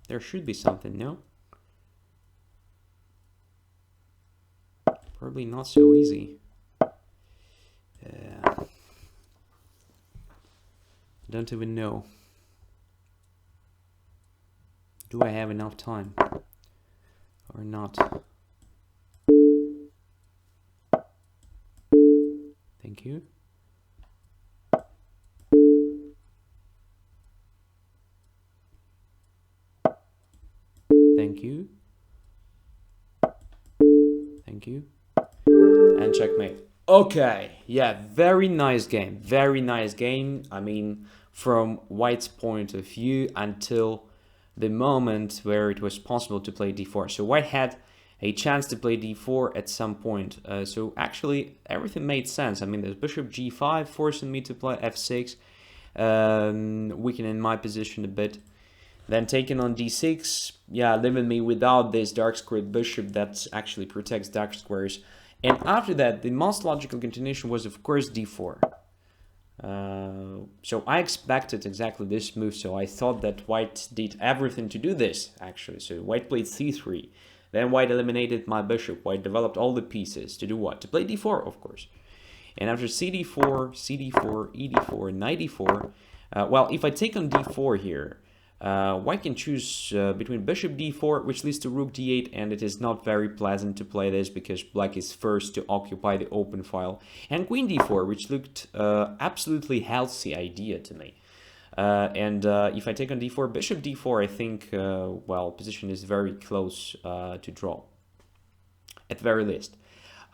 There should be something, no? Probably not so easy. Don't even know. Do I have enough time or not? Thank you. Thank you. Thank you. And checkmate. Okay, yeah, very nice game. Very nice game. I mean, from white's point of view until the moment where it was possible to play d4. So white had a chance to play d4 at some point. So actually, everything made sense. I mean, there's bishop g5 forcing me to play f6. weakening my position a bit. Then taking on d6, yeah, leaving me without this dark squared bishop that actually protects dark squares. And after that, the most logical continuation was, of course, d4. So I expected exactly this move, so I thought that white did everything to do this, actually. So white played c3, then white eliminated my bishop. White developed all the pieces to do what? To play d4, of course. And after cd4, cd4, ed4, knight e4, well, if I take on d4 here, white can choose between bishop d4, which leads to rook d8, and it is not very pleasant to play this because black is first to occupy the open file, and queen d4, which looked absolutely healthy idea to me. If I take on d4, bishop d4, I think, well, position is very close to draw, at the very least.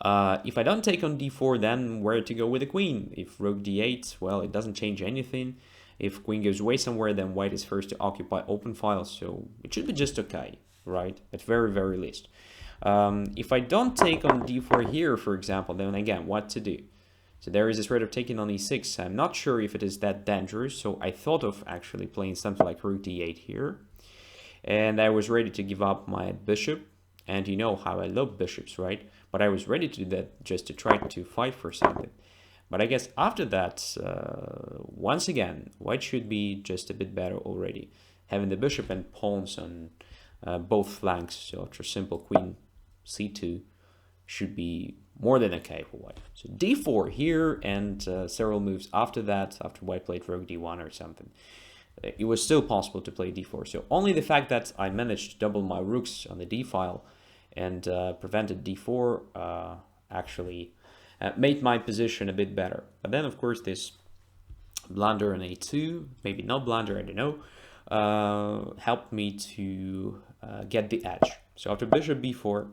If I don't take on d4, then where to go with the queen? If rook d8, well, it doesn't change anything. If queen goes away somewhere, then white is first to occupy open files, so it should be just okay, right? At very least. If I don't take on d4 here, for example, then again, what to do? So there is this threat of taking on e6. I'm not sure if it is that dangerous, so I thought of actually playing something like rook d8 here. And I was ready to give up my bishop, and you know how I love bishops, right? But I was ready to do that just to try to fight for something. But I guess after that, once again, white should be just a bit better already. Having the bishop and pawns on both flanks, so after simple queen c2 should be more than okay for white. So d4 here, and several moves after that, after white played rook d1 or something, it was still possible to play d4. So only the fact that I managed to double my rooks on the d file and prevented d4 actually made my position a bit better. But then, of course, this blunder on a2, maybe not blunder, I don't know, helped me to get the edge. So after bishop b4,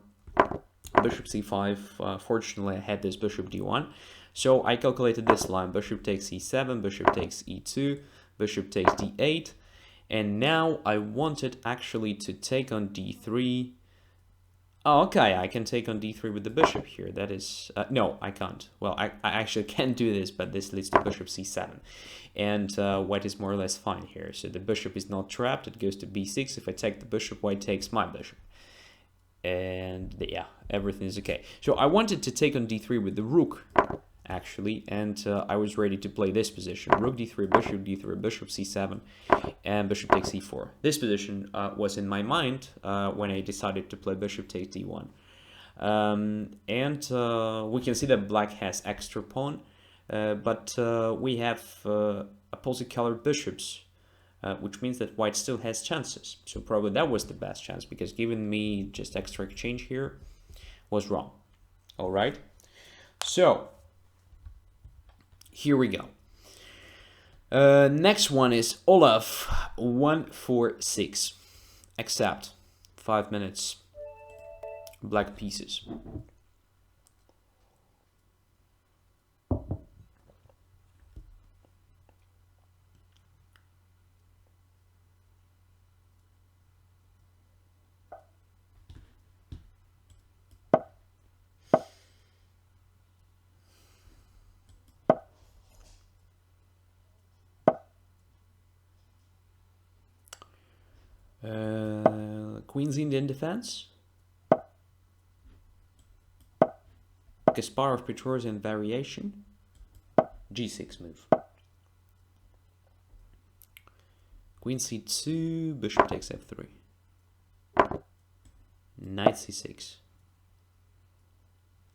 bishop c5, fortunately I had this bishop d1. So I calculated this line, bishop takes e7, bishop takes e2, bishop takes d8. And now I wanted actually to take on d3. Oh, okay, I can take on d3 with the bishop here. That is... no, I can't. Well, I actually can do this, but this leads to bishop c7. And white is more or less fine here. So the bishop is not trapped. It goes to b6. If I take the bishop, white takes my bishop. And yeah, everything is okay. So I wanted to take on d3 with the rook, actually. And I was ready to play this position. Rook d3, bishop c7, and bishop takes e4. This position was in my mind when I decided to play bishop takes d1. We can see that black has extra pawn, but we have opposite colored bishops, which means that white still has chances. So probably that was the best chance, because giving me just extra exchange here was wrong. All right, so here we go. Next one is Olaf 146. Accept. 5 minutes. Black pieces. Queen's Indian defense. Kasparov Petrosian variation. G6 move. Queen c2, bishop takes f3. Knight c6.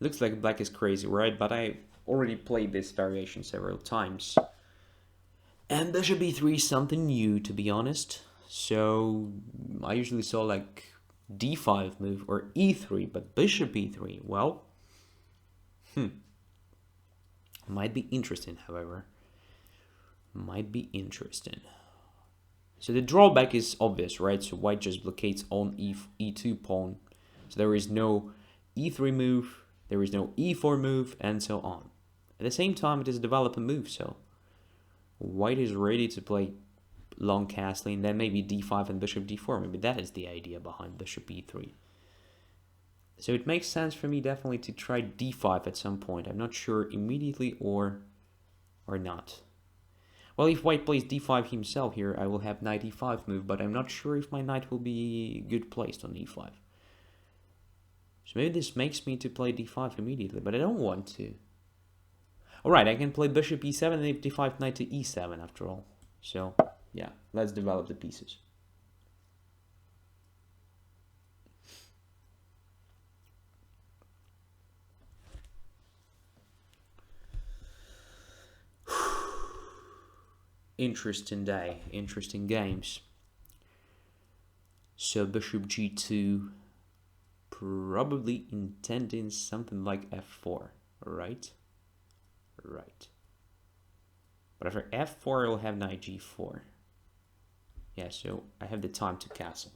Looks like black is crazy, right? But I already played this variation several times. And bishop e3 is something new, to be honest. So I usually saw like d5 move or e3, but bishop e3, well, might be interesting, however. Might be interesting. So the drawback is obvious, right? So white just blockades on e2 pawn. So there is no e3 move, there is no e4 move, and so on. At the same time, it is a developing move, so white is ready to play long castling, then maybe d5 and bishop d4. Maybe that is the idea behind bishop e3. So it makes sense for me definitely to try d5 at some point. I'm not sure immediately or not. Well, if white plays d5 himself here, I will have knight e5 move, but I'm not sure if my knight will be good placed on e5. So maybe this makes me to play d5 immediately, but I don't want to. Alright, I can play bishop e7 and d5 knight to e7 after all. So, yeah, let's develop the pieces. Interesting day, interesting games. So bishop g2, probably intending something like f4, right? Right. But after f4, I'll have knight g4. Yeah, so I have the time to castle.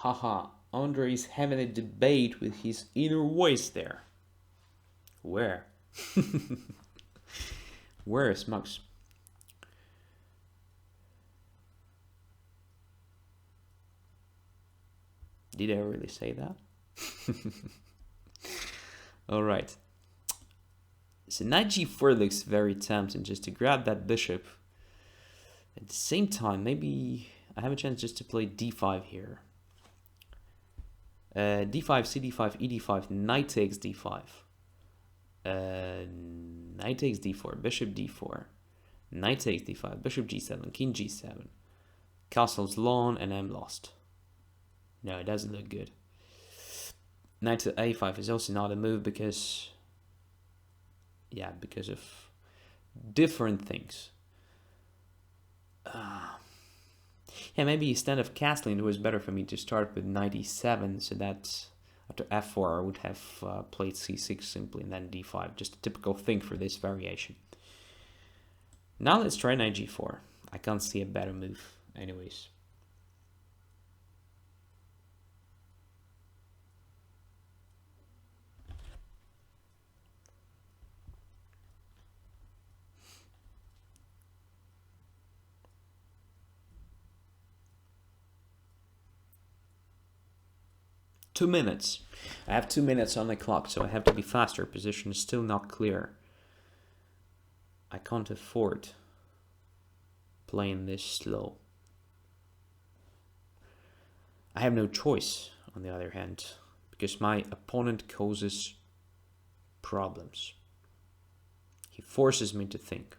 Haha, Andrey is having a debate with his inner voice there. Where? Where is Max? Did I really say that? Alright. So knight g4 looks very tempting, just to grab that bishop. At the same time, maybe I have a chance just to play d5 here. d5, cd5, ed5, knight takes d5. Knight takes d4, bishop d4. Knight takes d5, bishop g7, king g7. Castle's long and I'm lost. No, it doesn't look good. Knight to a5 is also not a move because... yeah, because of different things. Yeah, maybe instead of castling, it was better for me to start with knight e7, so that after f4 I would have played c6 simply and then d5. Just a typical thing for this variation. Now let's try knight g4. I can't see a better move anyways. Two minutes. I have 2 minutes on the clock, so I have to be faster. Position is still not clear. I can't afford playing this slow. I have no choice, on the other hand, because my opponent causes problems. He forces me to think.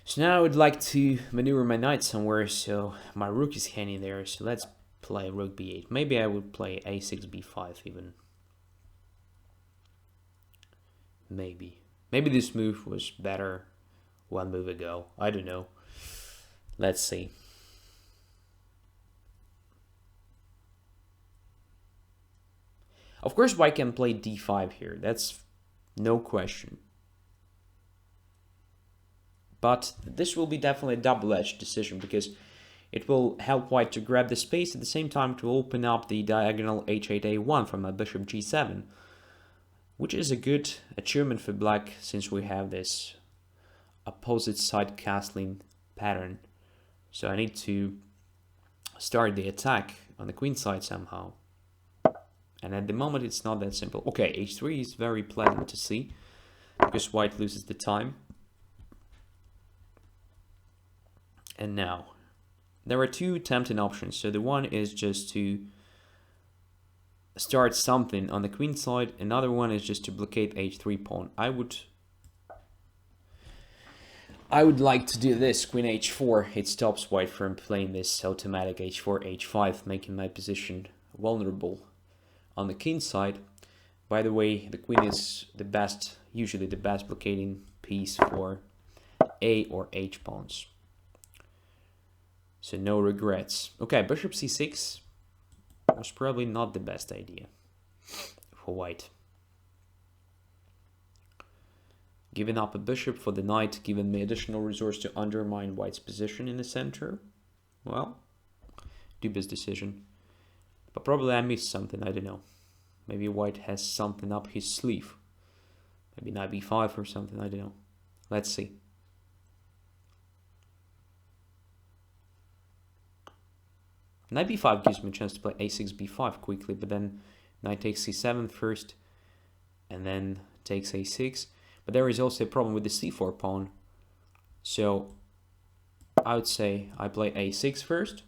So now I would like to maneuver my knight somewhere, so my rook is hanging there, so let's play rook b8. Maybe I would play a6, b5 even. Maybe this move was better one move ago. I don't know. Let's see. Of course, white can play d5 here. That's no question. But this will be definitely a double-edged decision because it will help white to grab the space at the same time to open up the diagonal h8a1 from a bishop g7, which is a good achievement for black since we have this opposite side castling pattern. So I need to start the attack on the queen side somehow. And at the moment it's not that simple. Okay, h3 is very pleasant to see because white loses the time. And now there are two tempting options. So the one is just to start something on the queen side. Another one is just to blockade h3 pawn. I would like to do this, queen h4. It stops white from playing this automatic h4, h5, making my position vulnerable on the king side. By the way, the queen is the best, usually the best blockading piece for a or h pawns. So no regrets. Okay, bishop c6 was probably not the best idea for white. Giving up a bishop for the knight, giving me additional resource to undermine white's position in the center. Well, dubious decision. But probably I missed something, I don't know. Maybe white has something up his sleeve. Maybe knight b5 or something, I don't know. Let's see. Knight b5 gives me a chance to play a6, b5 quickly, but then knight takes c7 first, and then takes a6. But there is also a problem with the c4 pawn. So I would say I play a6 first.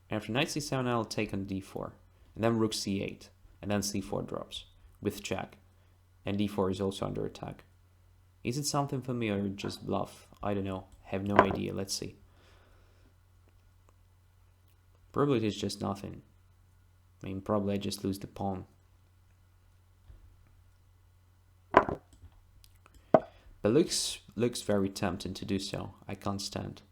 After knight c7, I'll take on d4, and then rook c8, and then c4 drops with check, and d4 is also under attack. Is it something for me or just bluff? I don't know. Have no idea. Let's see. Probably it is just nothing. I mean, probably I just lose the pawn. But looks very tempting to do so. I can't stand.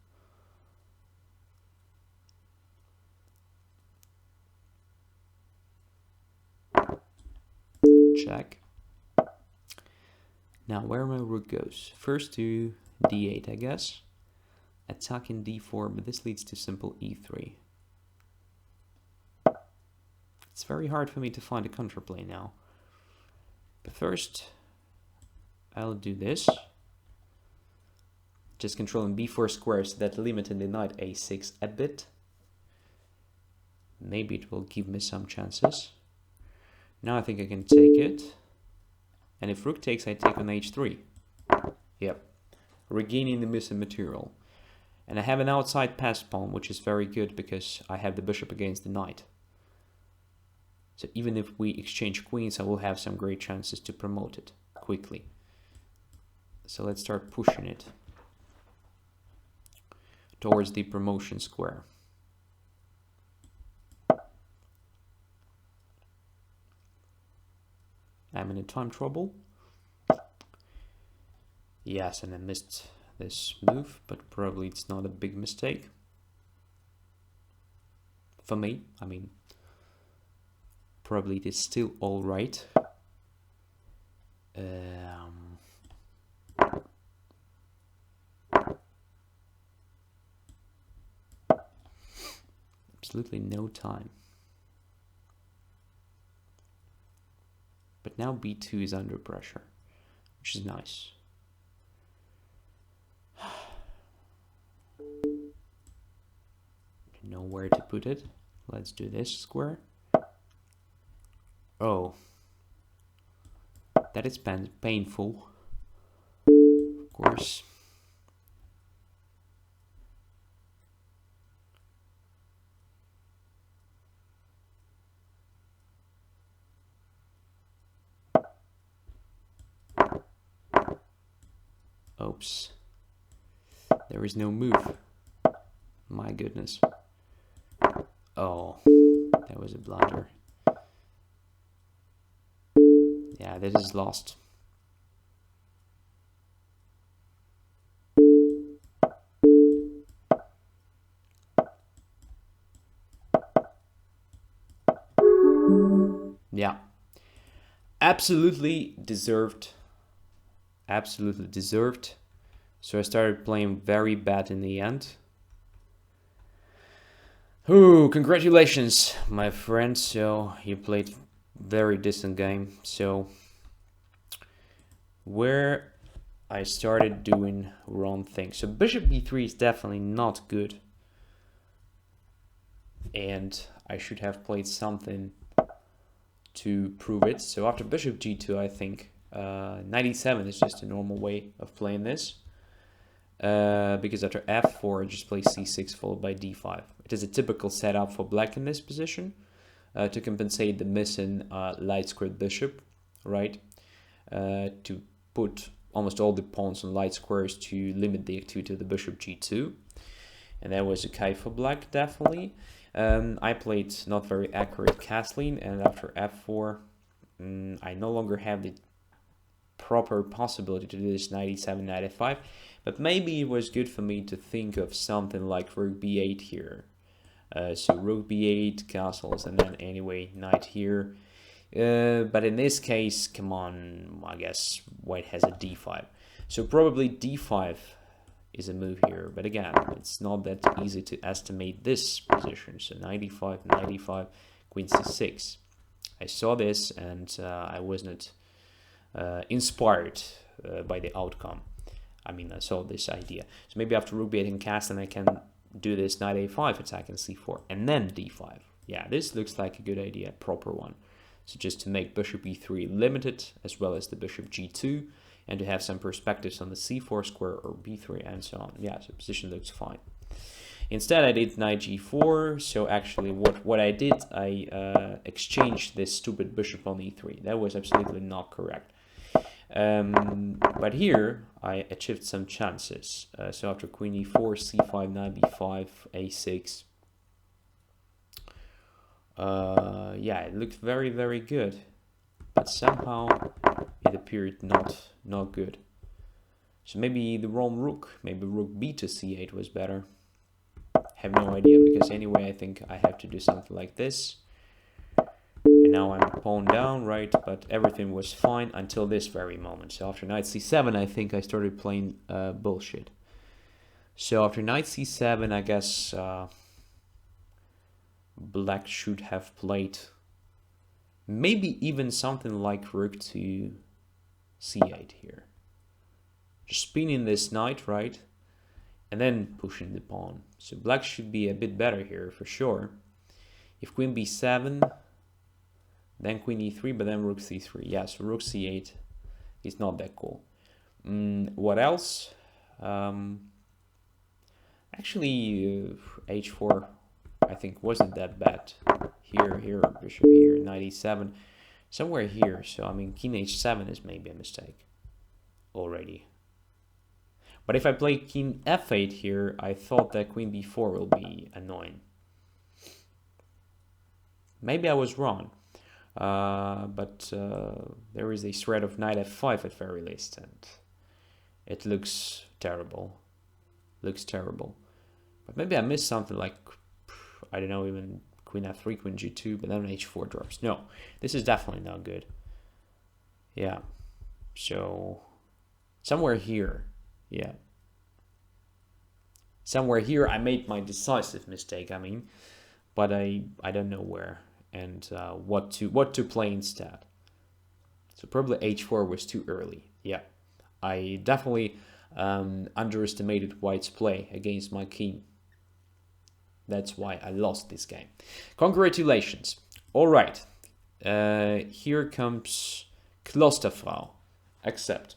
Check. Now where my rook goes? First to d8, I guess. Attacking d4, but this leads to simple e3. It's very hard for me to find a counterplay now. But first, I'll do this. Just controlling b4 squares that limited the knight a6 a bit. Maybe it will give me some chances. Now I think I can take it. And if rook takes, I take on h3. Yep. Regaining the missing material. And I have an outside passed pawn, which is very good because I have the bishop against the knight. So even if we exchange queens, I will have some great chances to promote it quickly. So let's start pushing it towards the promotion square. I'm in time trouble. Yes, and I missed this move, but probably it's not a big mistake. For me, I mean, probably it is still all right. Absolutely no time. But now b2 is under pressure, which is nice. Know where to put it. Let's do this square. Oh, that is painful, of course. Oops. There is no move. My goodness. Oh, that was a blunder. Yeah, this is lost. Yeah. Absolutely deserved. Absolutely deserved. So I started playing very bad in the end. Ooh, congratulations, my friend. So you played very decent game. So where I started doing wrong things. So bishop b3 is definitely not good. And I should have played something to prove it. So after bishop g2, I think knight e7 is just a normal way of playing this. Because after f4, I just play c6 followed by d5. It is a typical setup for black in this position to compensate the missing light squared bishop, right? To put almost all the pawns on light squares to limit the activity of the bishop g2. And that was okay for black, definitely. I played not very accurate castling, and after f4, I no longer have the proper possibility to do this knight e7, knight f5. But maybe it was good for me to think of something like rook b8 here. So rook b8, castles, and then anyway, knight here. But in this case, come on, I guess white has a d5. So probably d5 is a move here. But again, it's not that easy to estimate this position. So 95, 95, queen c6. I saw this and I was not inspired by the outcome. I mean, I saw this idea. So maybe after rook b8 and castle, I can do this knight a5 attack in c4 and then d5. Yeah, this looks like a good idea, proper one. So just to make bishop e3 limited, as well as the bishop g2, and to have some perspectives on the c4 square or b3 and so on. Yeah, so position looks fine. Instead, I did knight g4. So actually, what I did, I exchanged this stupid bishop on e3. That was absolutely not correct. But here I achieved some chances. So after queen e4, c5, knight b5, a6. Yeah, it looked very, very good, but somehow it appeared not good. So maybe the wrong rook, maybe rook b to c8 was better. Have no idea, because anyway I think I have to do something like this. And now I'm pawn down, right? But everything was fine until this very moment. So after knight c7, I think I started playing bullshit. So after knight c7, I guess black should have played maybe even something like rook to c8 here. Just spinning this knight, right? And then pushing the pawn. So black should be a bit better here for sure. If queen b7, then queen e3, but then rook c3. Yeah, so rook c8 is not that cool. What else? Actually, h4 I think wasn't that bad. Here, bishop here, knight e7, somewhere here. So I mean, king h7 is maybe a mistake already. But if I play king f8 here, I thought that queen b4 will be annoying. Maybe I was wrong. But there is a threat of knight f5 at very least, and it looks terrible. Looks terrible. But maybe I missed something like, I don't know, even queen f3, queen g2, but then h4 drops. No, this is definitely not good. Yeah. So somewhere here, yeah. Somewhere here I made my decisive mistake, I mean, but I don't know where and what to play instead. So probably h4 was too early. Yeah, I definitely underestimated white's play against my king. That's why I lost this game. Congratulations. All right, here comes Klosterfrau. Accept.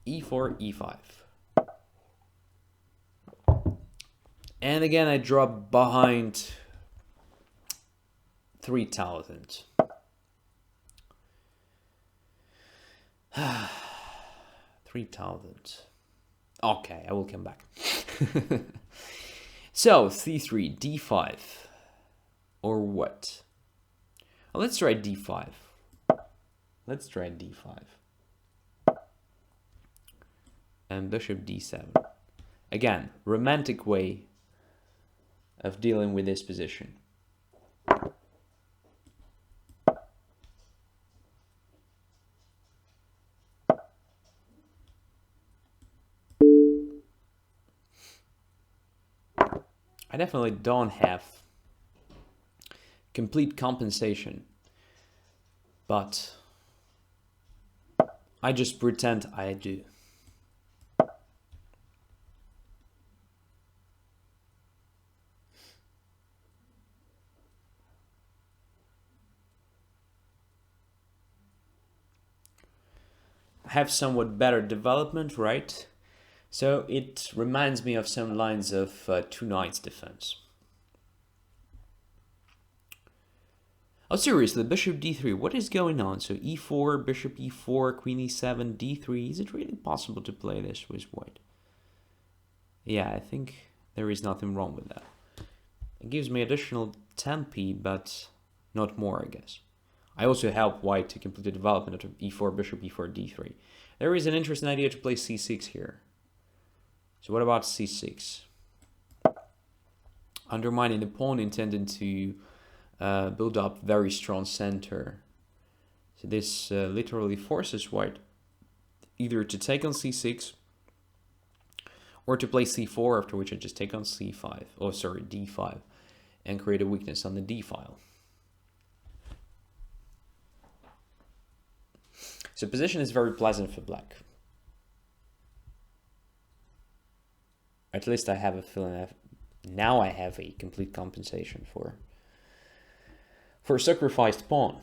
e4, e5. And again, I drop behind 3,000. 3,000. Okay, I will come back. So, c3, d5. Or what? Well, let's try d5. Let's try d5. And bishop d7. Again, romantic way of dealing with this position. I definitely don't have complete compensation, but I just pretend I do. Have somewhat better development, right? So it reminds me of some lines of two knights defense. Oh, seriously, bishop d3, what is going on? So e4, bishop e4, queen e7, d3. Is it really possible to play this with white? Yeah, I think there is nothing wrong with that. It gives me additional 10p, but not more, I guess. I also help white to complete the development of e4, bishop e4, d3. There is an interesting idea to play c6 here. So what about c6? Undermining the pawn, intending to build up very strong center. So this literally forces white either to take on c6 or to play c4, after which I just take on c5, oh sorry, d5, and create a weakness on the d file. So position is very pleasant for black. At least I have a feeling now I have a complete compensation for a sacrificed pawn.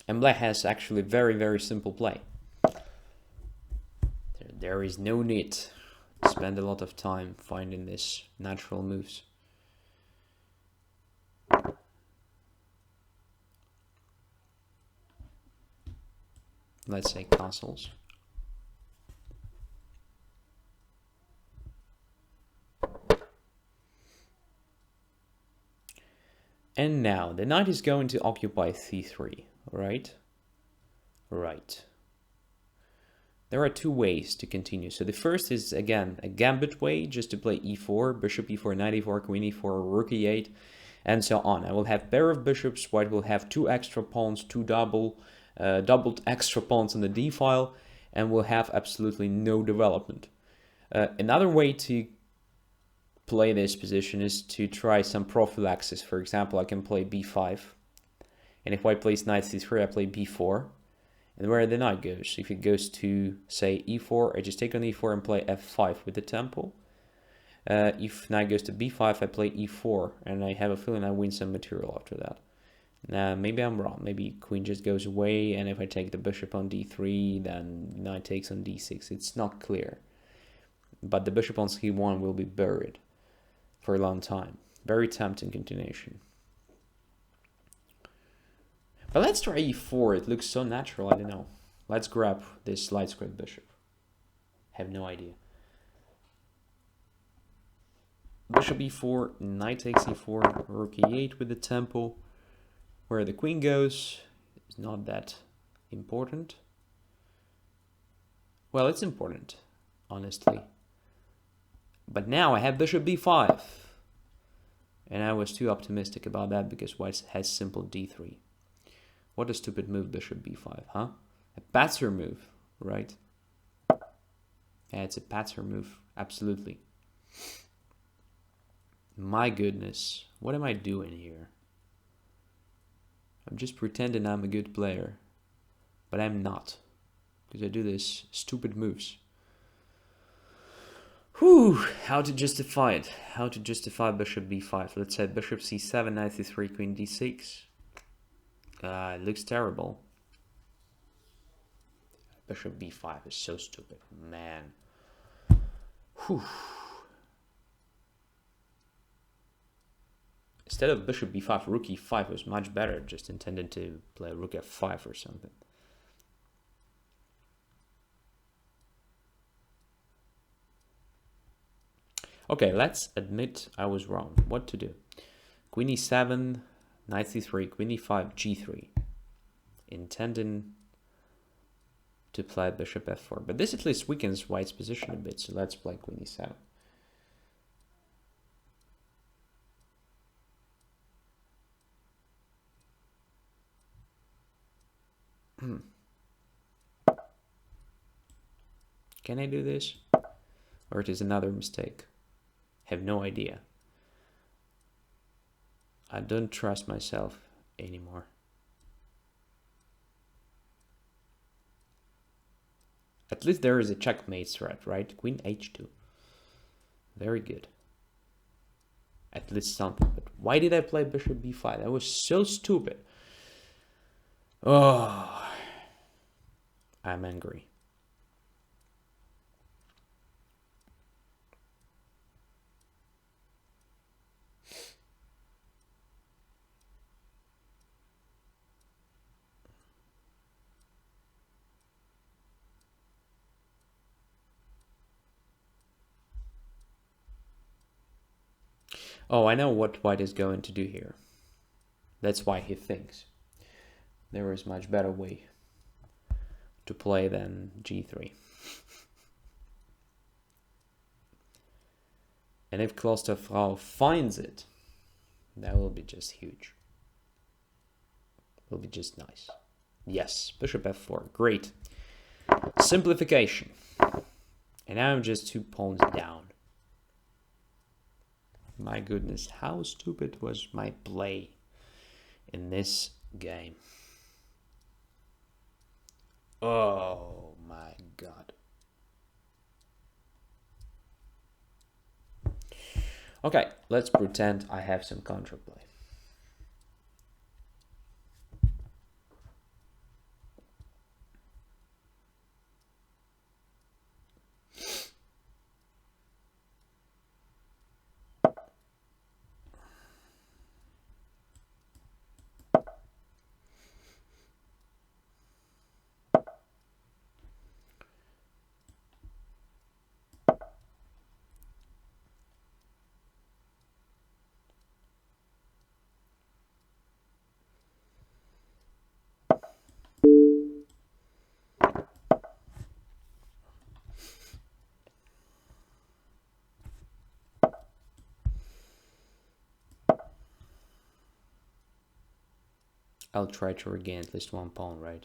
And black has actually very, very simple play. There is no need to spend a lot of time finding these natural moves. Let's say castles. And now the knight is going to occupy c3, right? Right. There are two ways to continue. So the first is, again, a gambit way, just to play e4, bishop e4, knight e4, queen e4, rook e8, and so on. I will have pair of bishops, white will have two extra pawns, two doubled extra pawns on the d file, and will have absolutely no development. Another way to play this position is to try some prophylaxis. For example, I can play b5, and if white plays knight c3, I play b4. And where the knight goes, if it goes to, say, e4, I just take on e4 and play f5 with the tempo. If knight goes to b5, I play e4, and I have a feeling I win some material after that. Now, maybe I'm wrong. Maybe queen just goes away, and if I take the bishop on d3, then knight takes on d6. It's not clear. But the bishop on c1 will be buried for a long time. Very tempting continuation. But let's try e4. It looks so natural. I don't know. Let's grab this light squared bishop. Have no idea. Bishop e4, knight takes e4, rook e8 with the tempo. Where the queen goes is not that important. Well, it's important, honestly. But now I have bishop b5. And I was too optimistic about that because white has simple d3. What a stupid move, bishop b5, huh? A Patzer move, right? Yeah, it's a Patzer move, absolutely. My goodness, what am I doing here? I'm just pretending I'm a good player, but I'm not, because I do these stupid moves. Whew, how to justify it? How to justify bishop b5? Let's say bishop c7, knight c3, queen d6. It looks terrible. Bishop b5 is so stupid, man. Whew. Instead of bishop b5, rook e5 was much better. Just intended to play rook f5 or something. Okay, let's admit I was wrong. What to do? Queen e7, knight c3, queen e5, g3. Intending to play bishop f4. But this at least weakens white's position a bit, so let's play queen e7. Can I do this? Or it is another mistake? Have no idea. I don't trust myself anymore. At least there is a checkmate threat, right? Queen h2. Very good. At least something. But why did I play bishop b5? That was so stupid. Oh, I'm angry. Oh, I know what white is going to do here. That's why he thinks. There is much better way to play than g3. And if Klosterfrau finds it, that will be just huge. Will be just nice. Yes, bishop f4, great. Simplification. And now I'm just 2 pawns down. My goodness, how stupid was my play in this game? Oh my god. Okay, let's pretend I have some counterplay. I'll try to regain at least 1 pawn, right?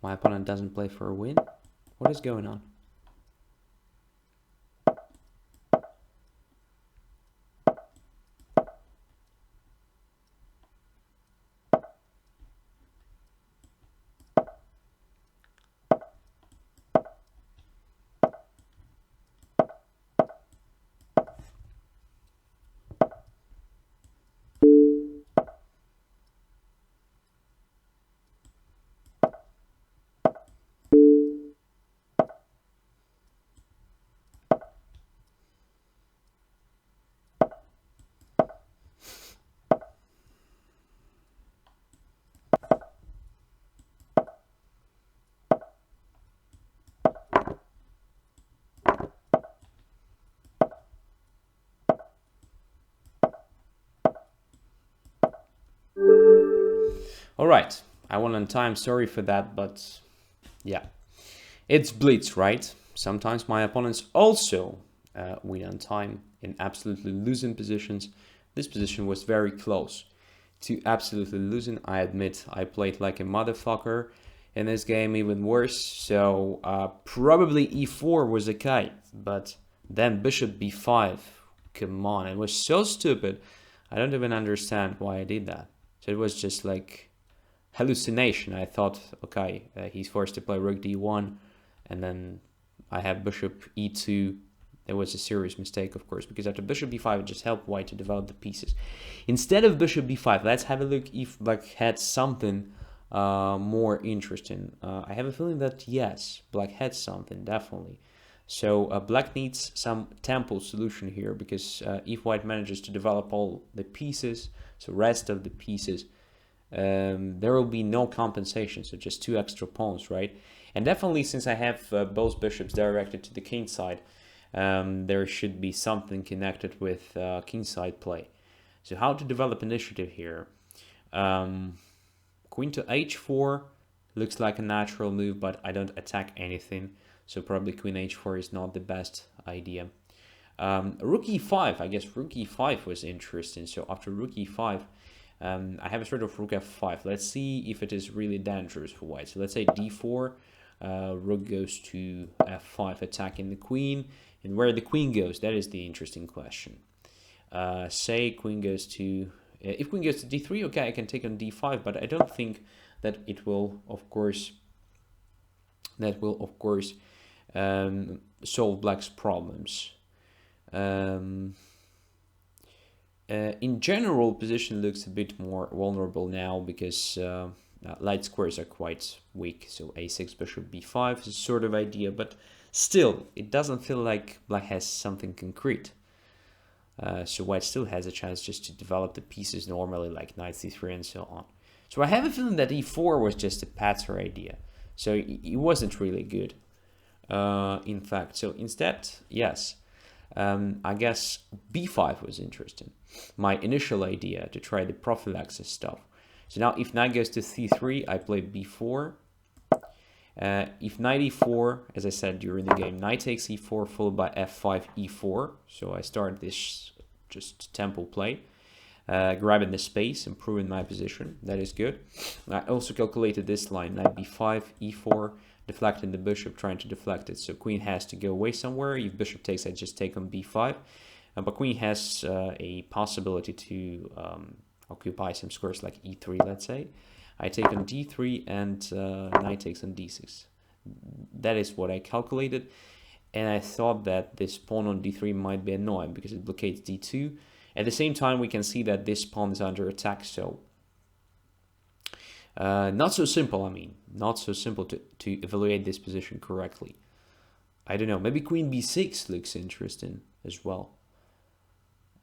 My opponent doesn't play for a win? What is going on? All right, I won on time, sorry for that, but yeah. It's Blitz, right? Sometimes my opponents also win on time in absolutely losing positions. This position was very close to absolutely losing. I admit I played like a motherfucker in this game, even worse. So probably e4 was okay, but then bishop b5. Come on, it was so stupid. I don't even understand why I did that. So it was just like hallucination. I thought, okay, he's forced to play rook d1, and then I have bishop e2. There was a serious mistake, of course, because after bishop b5, it just helped white to develop the pieces. Instead of bishop b5, let's have a look if black had something more interesting. I have a feeling that yes, black had something, definitely. So black needs some tempo solution here, because if white manages to develop all the pieces, so rest of the pieces, there will be no compensation, so just 2 extra pawns, right? And definitely, since I have both bishops directed to the king side, there should be something connected with kingside play. So how to develop initiative here? Queen to h4 looks like a natural move, but I don't attack anything, so probably queen h4 is not the best idea. Rook e5, I guess rook e5 was interesting. So after rook e5, I have a sort of rook f5. Let's see if it is really dangerous for white. So let's say d4, rook goes to f5, attacking the queen. And where the queen goes, that is the interesting question. Say queen goes to, if queen goes to d3, okay, I can take on d5, but I don't think that it will, of course, solve black's problems. In general, position looks a bit more vulnerable now because light squares are quite weak. So a6, bishop b5 is a sort of idea, but Still, it doesn't feel like black has something concrete. So white still has a chance just to develop the pieces normally, like knight c3 and so on. So I have a feeling that e4 was just a patter idea. So it wasn't really good, in fact. So instead, yes, I guess b5 was interesting. My initial idea to try the prophylaxis stuff. So now if knight goes to c3, I play b4. If knight e4, as I said during the game, knight takes e4 followed by f5, e4. So I start this just tempo play, grabbing the space, improving my position. That is good. I also calculated this line, knight b5, e4, deflecting the bishop, trying to deflect it. So queen has to go away somewhere. If bishop takes, I just take on b5. But queen has a possibility to occupy some squares like e3, let's say. I take on d3 and knight takes on d6. That is what I calculated. And I thought that this pawn on d3 might be annoying because it blockades d2. At the same time, we can see that this pawn is under attack. So not so simple, not so simple to evaluate this position correctly. I don't know. Maybe queen b6 looks interesting as well.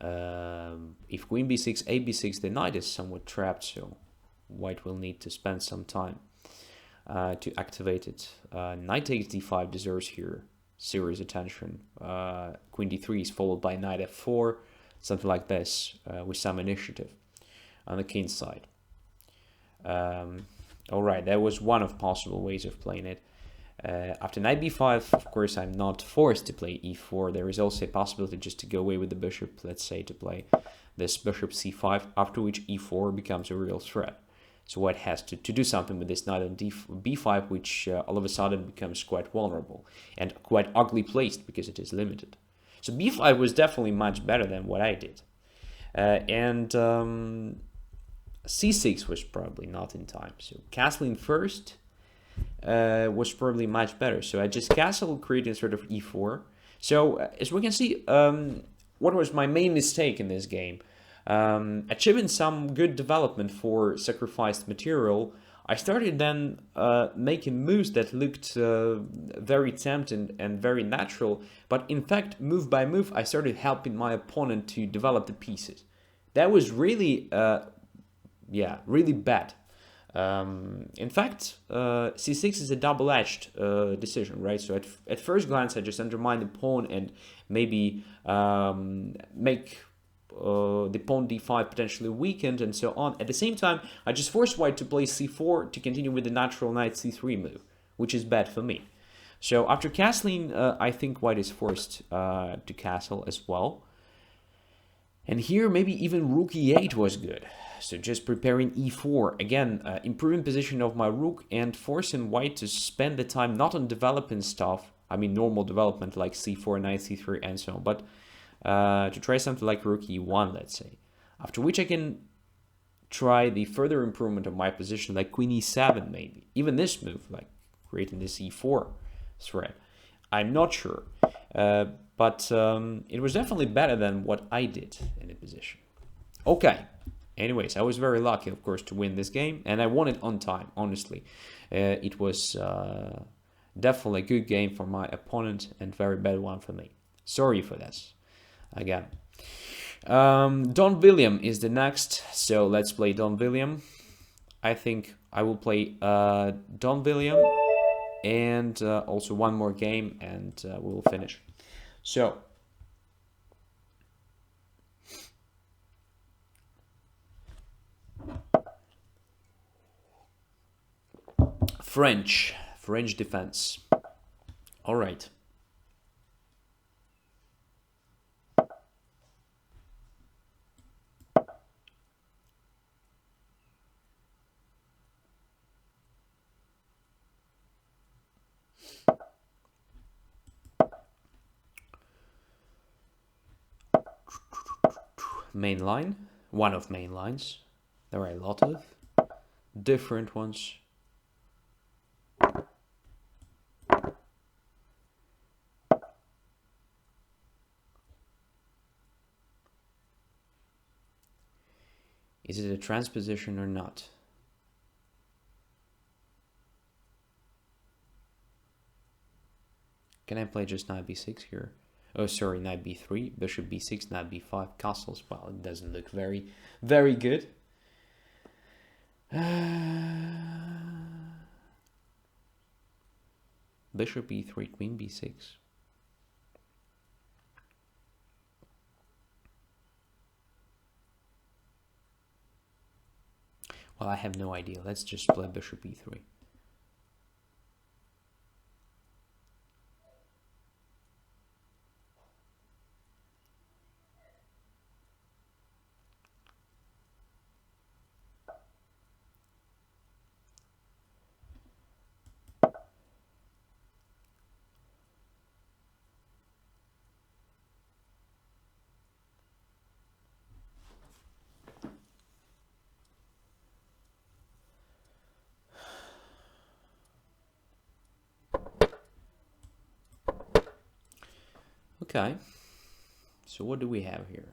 If queen b6, a b6, the knight is somewhat trapped. So white will need to spend some time to activate it. Knight takes d5 deserves here serious attention. Queen d3 is followed by knight f4, something like this, with some initiative on the king's side. All right, that was one of possible ways of playing it. After knight b5, of course, I'm not forced to play e4. There is also a possibility just to go away with the bishop, let's say, to play this bishop c5, after which e4 becomes a real threat. So white has to do something with this knight on b5, which all of a sudden becomes quite vulnerable and quite ugly placed because it is limited. So b5 was definitely much better than what I did. And c6 was probably not in time. So castling first was probably much better. So I just castled, creating sort of e4. So as we can see, what was my main mistake in this game? Achieving some good development for sacrificed material, I started then making moves that looked very tempting and very natural, but in fact, move by move, I started helping my opponent to develop the pieces. That was really, really bad. In fact, c6 is a double-edged decision, right? So at first glance, I just undermine the pawn and maybe make the pawn d5 potentially weakened and so on. At the same time, I just forced white to play c4 to continue with the natural knight c3 move, which is bad for me. So after castling, I think white is forced to castle as well. And here maybe even rook e8 was good. So just preparing e4, again, improving position of my rook and forcing white to spend the time not on developing stuff, normal development like c4, knight c3 and so on, but to try something like rook e1, let's say. After which I can try the further improvement of my position like queen e7 maybe. Even this move, like creating this e4 threat. I'm not sure. But it was definitely better than what I did in the position. Okay. Anyways, I was very lucky, of course, to win this game. And I won it on time, honestly. It was definitely a good game for my opponent and very bad one for me. Sorry for this. Again. Don William is the next. So let's play Don William. I think I will play Don William. And also one more game and we will finish. So, French defense. All right. Main line, one of main lines. There are a lot of different ones. Is it a transposition or not? Can I play just knight b6 here? Oh, sorry, knight b3, bishop b6, knight b5, castles. Well, it doesn't look very, very good. Bishop e3, queen b6. Well, I have no idea. Let's just play bishop e3. Okay, so what do we have here?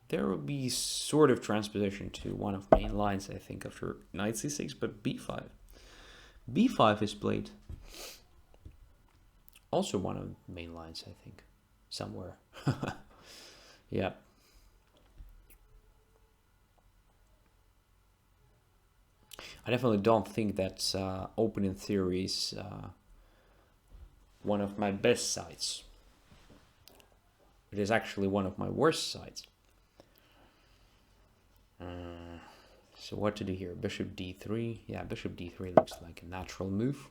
There will be sort of transposition to one of main lines, I think, after knight c6, but b5. b5 is played. Also one of the main lines, I think, somewhere. Yeah. I definitely don't think that opening theory is one of my best sides. It is actually one of my worst sides. So what to do here? Bishop d3. Yeah, bishop d3 looks like a natural move.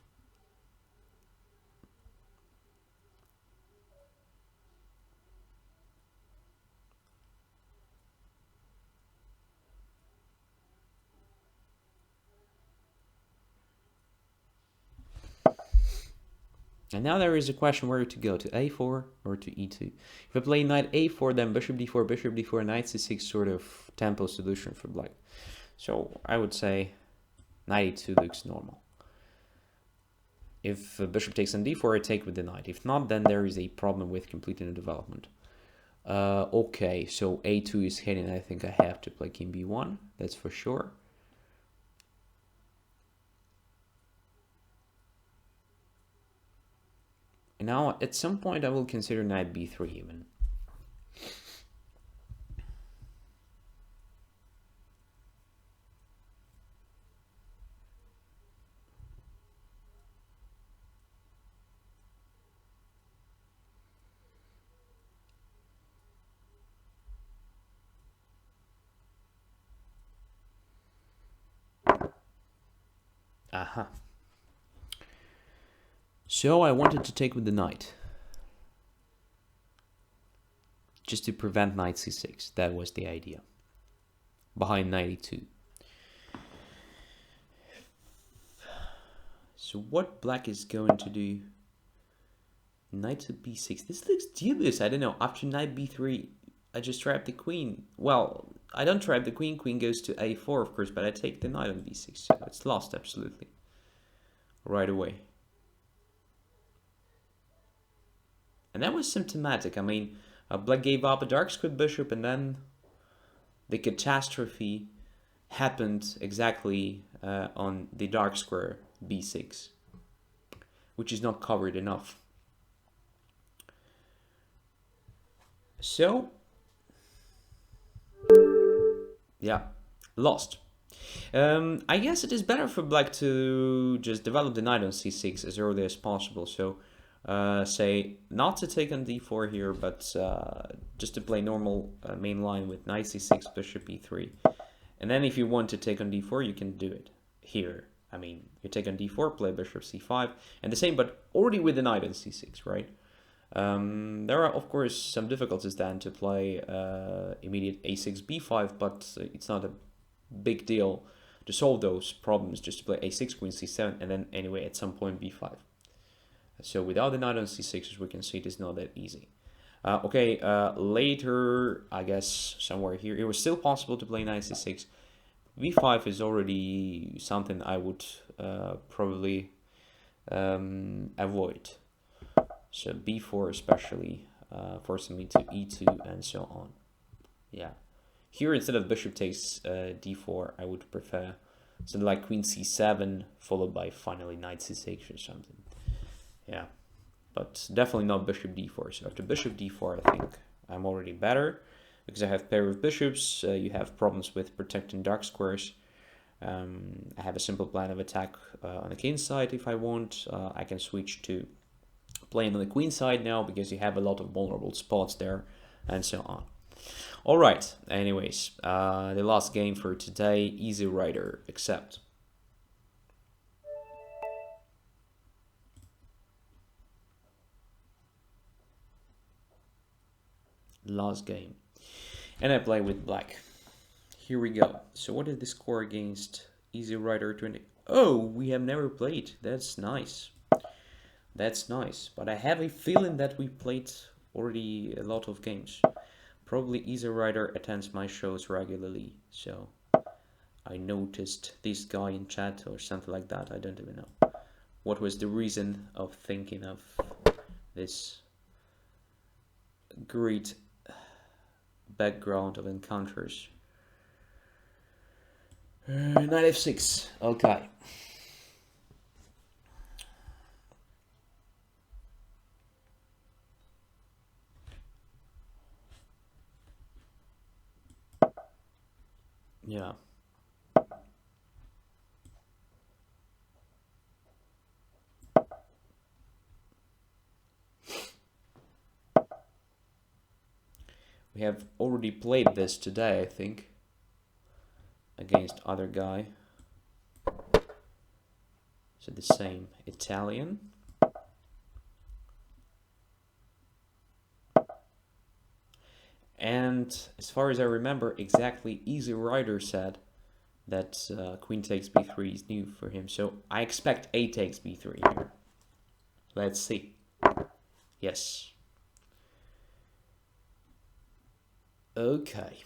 And now there is a question where to go, to a4 or to e2. If I play knight a4, then bishop d4, knight c6, sort of tempo solution for black. So I would say knight e2 looks normal. If bishop takes on d4, I take with the knight. If not, then there is a problem with completing the development. Okay, so a2 is hitting. I think I have to play king b1, that's for sure. And now, at some point, I will consider knight b3 even. Aha. So I wanted to take with the knight, just to prevent knight c6. That was the idea behind knight e2. So what black is going to do? Knight to b6. This looks dubious. I don't know. After knight b3, I just trap the queen. Well, I don't trap the queen. Queen goes to a4, of course, but I take the knight on b6. So it's lost absolutely right away. And that was symptomatic. I mean, black gave up a dark squared bishop, and then the catastrophe happened exactly on the dark square b6, which is not covered enough. So, yeah, lost. I guess it is better for black to just develop the knight on c6 as early as possible. So, say not to take on d4 here, but just to play normal main line with knight c6, bishop e3. And then if you want to take on d4, you can do it here. I mean, you take on d4, play bishop c5, and the same, but already with the knight on c6, right? There are, of course, some difficulties then to play immediate a6, b5, but it's not a big deal to solve those problems, just to play a6, queen c7, and then anyway, at some point, b5. So without the knight on c6, as we can see, it is not that easy. Later, I guess, somewhere here, it was still possible to play knight c6. b5 is already something I would probably avoid. So b4 especially, forcing me to e2 and so on. Yeah. Here, instead of bishop takes d4, I would prefer something like queen c7, followed by finally knight c6 or something. Yeah. but definitely not bishop d4. So after bishop d4, I think I'm already better, because I have pair of bishops. You have problems with protecting dark squares. I have a simple plan of attack on the king side if I want. I can switch to playing on the queen side now, because you have a lot of vulnerable spots there, and so on. All right, anyways, the last game for today, easy rider, accept. Last game. And I play with black. Here we go. So what is the score against easy rider 20? Oh, we have never played. That's nice. That's nice. But I have a feeling that we played already a lot of games. Probably easy rider attends my shows regularly. So I noticed this guy in chat or something like that. I don't even know. What was the reason of thinking of this great background of encounters? Knight f6. Okay. Yeah. We have already played this today, I think, against other guy. So the same Italian. And as far as I remember, exactly easy rider said that queen takes b3 is new for him. So I expect a takes b3 here. Let's see. Yes. Okay.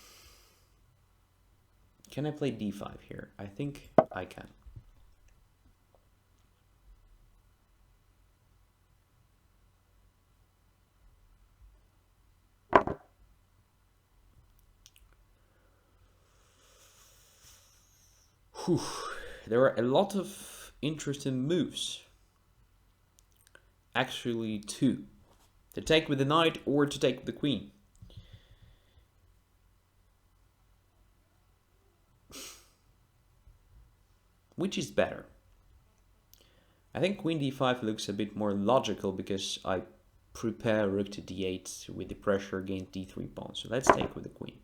Can I play d5 here? I think I can. Whew. There are a lot of interesting moves. Actually, two. To take with the knight or to take with the queen. Which is better? I think queen d5 looks a bit more logical because I prepare rook to d8 with the pressure against d3 pawn. So let's take with the queen.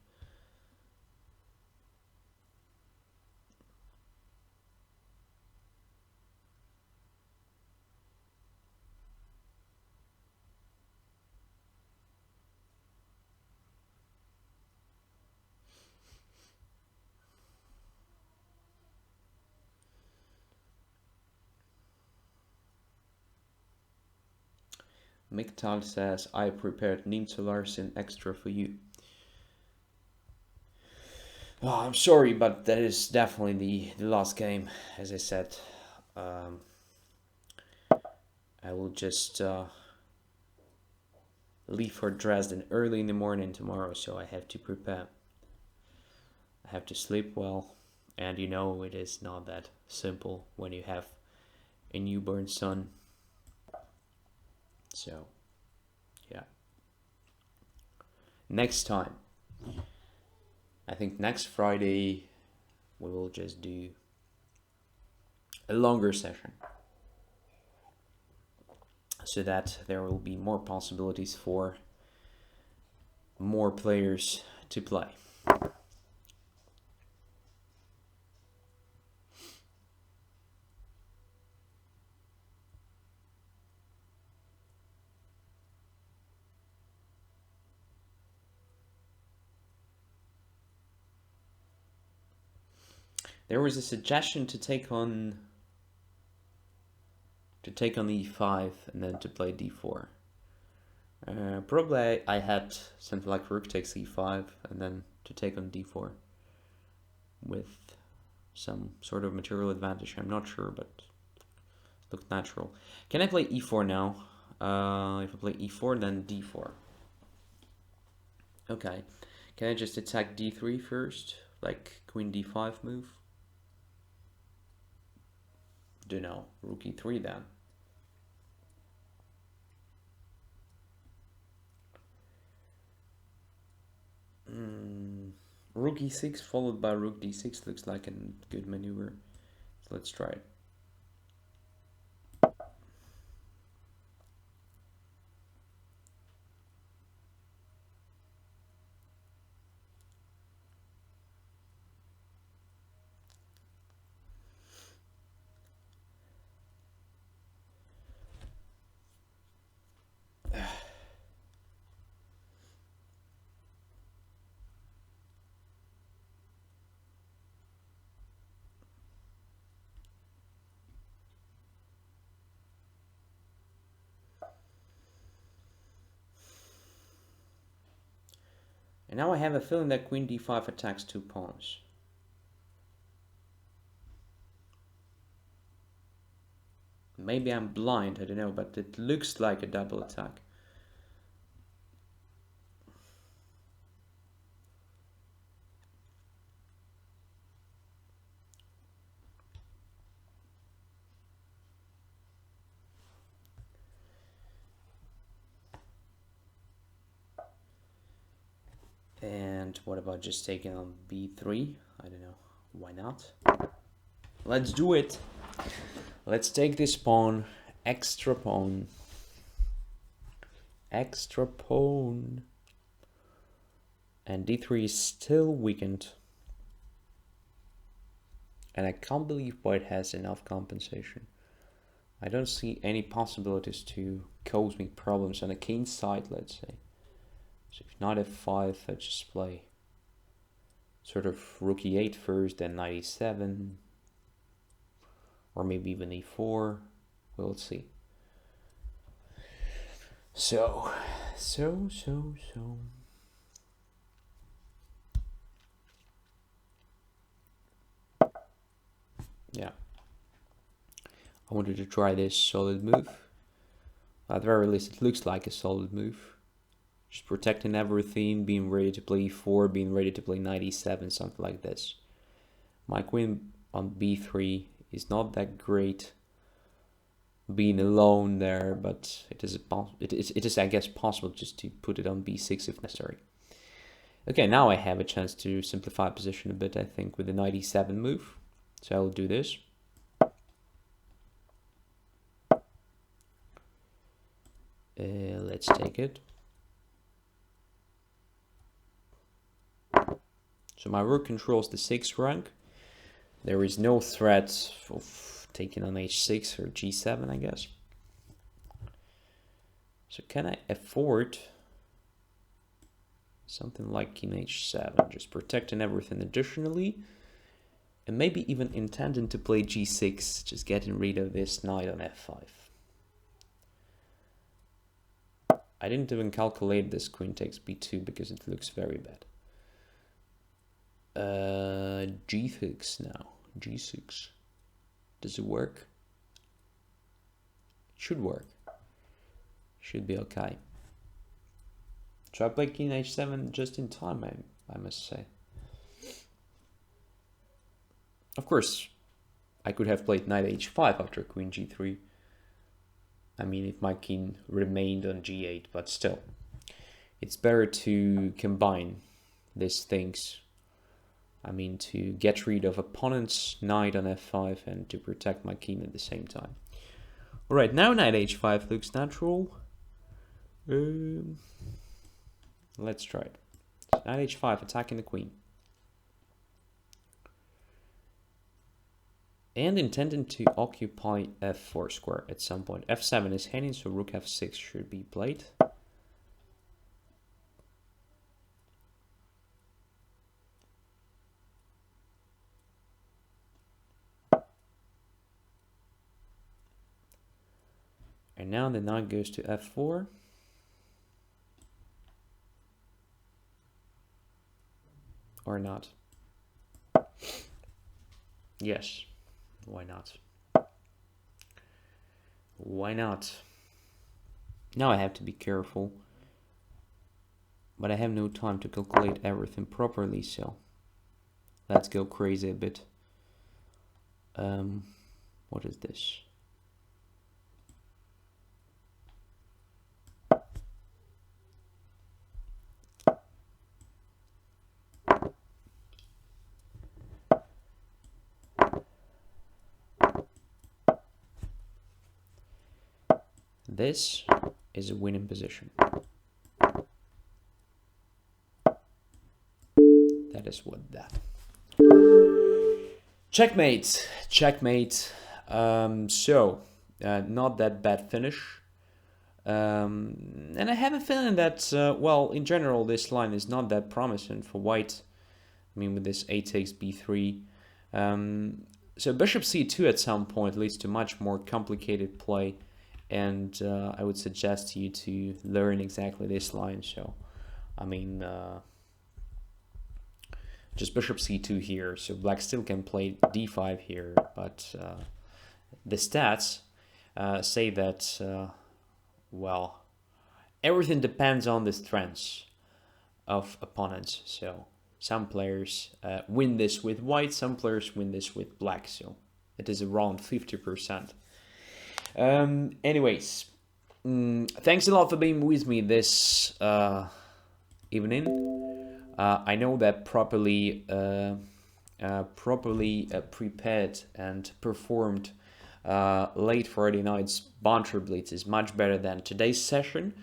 Miktal says, I prepared Nimzo Larsen extra for you. Oh, I'm sorry, but that is definitely the last game, as I said. I will just leave for Dresden early in the morning tomorrow, so I have to prepare. I have to sleep well, and you know it is not that simple when you have a newborn son. So, yeah. Next time, I think next Friday, we will just do a longer session, so that there will be more possibilities for more players to play. There was a suggestion to take on e5 and then to play d4. Probably I had something like rook takes e5 and then to take on d4 with some sort of material advantage. I'm not sure, but it looked natural. Can I play e4 now? If I play e4, then d4. Okay. Can I just attack d3 first? Like queen d5 move? Don't know. Rook e3 then. rook e6 followed by rook d6 looks like a good maneuver. So let's try it. And now I have a feeling that queen d5 attacks 2 pawns. Maybe I'm blind, I don't know, but it looks like a double attack. And what about just taking on b3? I don't know, why not? Let's do it! Let's take this pawn, extra pawn. Extra pawn. And d3 is still weakened. And I can't believe white has enough compensation. I don't see any possibilities to cause me problems on the king side, let's say. So if knight f5, I just play sort of rook e8 first, then knight e7. Or maybe even e4. We'll see. So. Yeah. I wanted to try this solid move. At the very least, it looks like a solid move. Just protecting everything, being ready to play e4, being ready to play knight e7, something like this. My queen on b3 is not that great being alone there, but it is I guess possible just to put it on b6 if necessary. Okay, now I have a chance to simplify position a bit, I think, with the knight e7 move. So I'll do this. Let's take it. So my rook controls the 6th rank. There is no threat of taking on h6 or g7, I guess. So can I afford something like king h7, just protecting everything additionally, and maybe even intending to play g6, just getting rid of this knight on f5. I didn't even calculate this queen takes b2 because it looks very bad. G6 now. G6. Does it work? It should work. Should be okay. So I played king h7 just in time, I must say. Of course, I could have played knight h5 after queen g3. I mean, if my king remained on g8, but still. It's better to combine these things. I mean, to get rid of opponent's knight on f5 and to protect my king at the same time. Alright, now knight h5 looks natural. Let's try it. So knight h5, attacking the queen. And intending to occupy f4 square at some point. f7 is hanging, so rook f6 should be played. And now the knight goes to f4. Or not. Yes. Why not? Why not? Now I have to be careful. But I have no time to calculate everything properly, so let's go crazy a bit. What is this? This is a winning position. That is what that. Checkmate. Checkmate. Not that bad finish. And I have a feeling that, well, in general, this line is not that promising for white. I mean, with this a takes b3. So bishop c2 at some point leads to much more complicated play. And I would suggest you to learn exactly this line. So, I mean, just bishop c2 here. So black still can play d5 here. But the stats say that, well, everything depends on the strengths of opponents. So some players win this with white, some players win this with black. So it is around 50%. Anyways, thanks a lot for being with me this evening. I know that properly prepared and performed late Friday night's Banter Blitz is much better than today's session,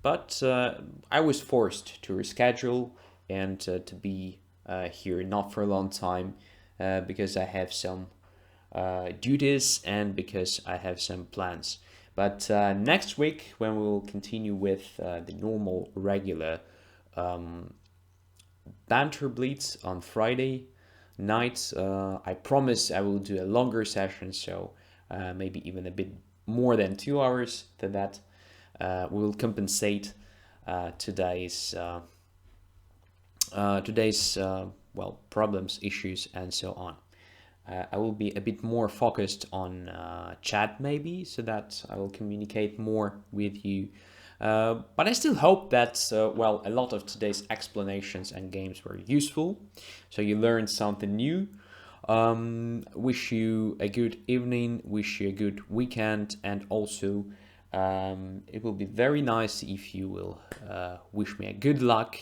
but I was forced to reschedule and to be here not for a long time because I have some duties and because I have some plans. But next week, when we will continue with the normal regular Banter Blitz on Friday night, I promise I will do a longer session, so maybe even a bit more than 2 hours than that. We will compensate today's well, problems, issues, and so on. I will be a bit more focused on chat maybe, so that I will communicate more with you. But I still hope that, well, a lot of today's explanations and games were useful. So you learned something new. Wish you a good evening, wish you a good weekend, and also it will be very nice if you will wish me a good luck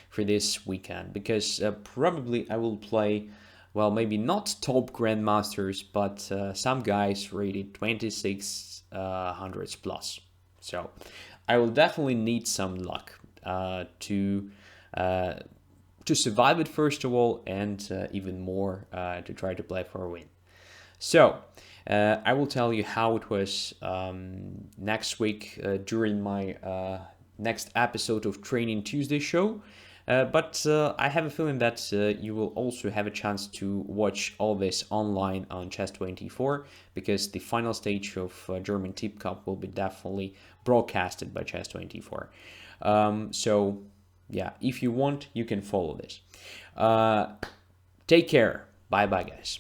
for this weekend, because probably I will play, well, maybe not top grandmasters, but some guys rated 2600s plus. So I will definitely need some luck to survive it first of all, and even more to try to play for a win. So I will tell you how it was next week during my next episode of Training Tuesday show. But I have a feeling that you will also have a chance to watch all this online on Chess24, because the final stage of German Tip Cup will be definitely broadcasted by Chess24. So yeah, if you want, you can follow this. Take care. Bye bye, guys.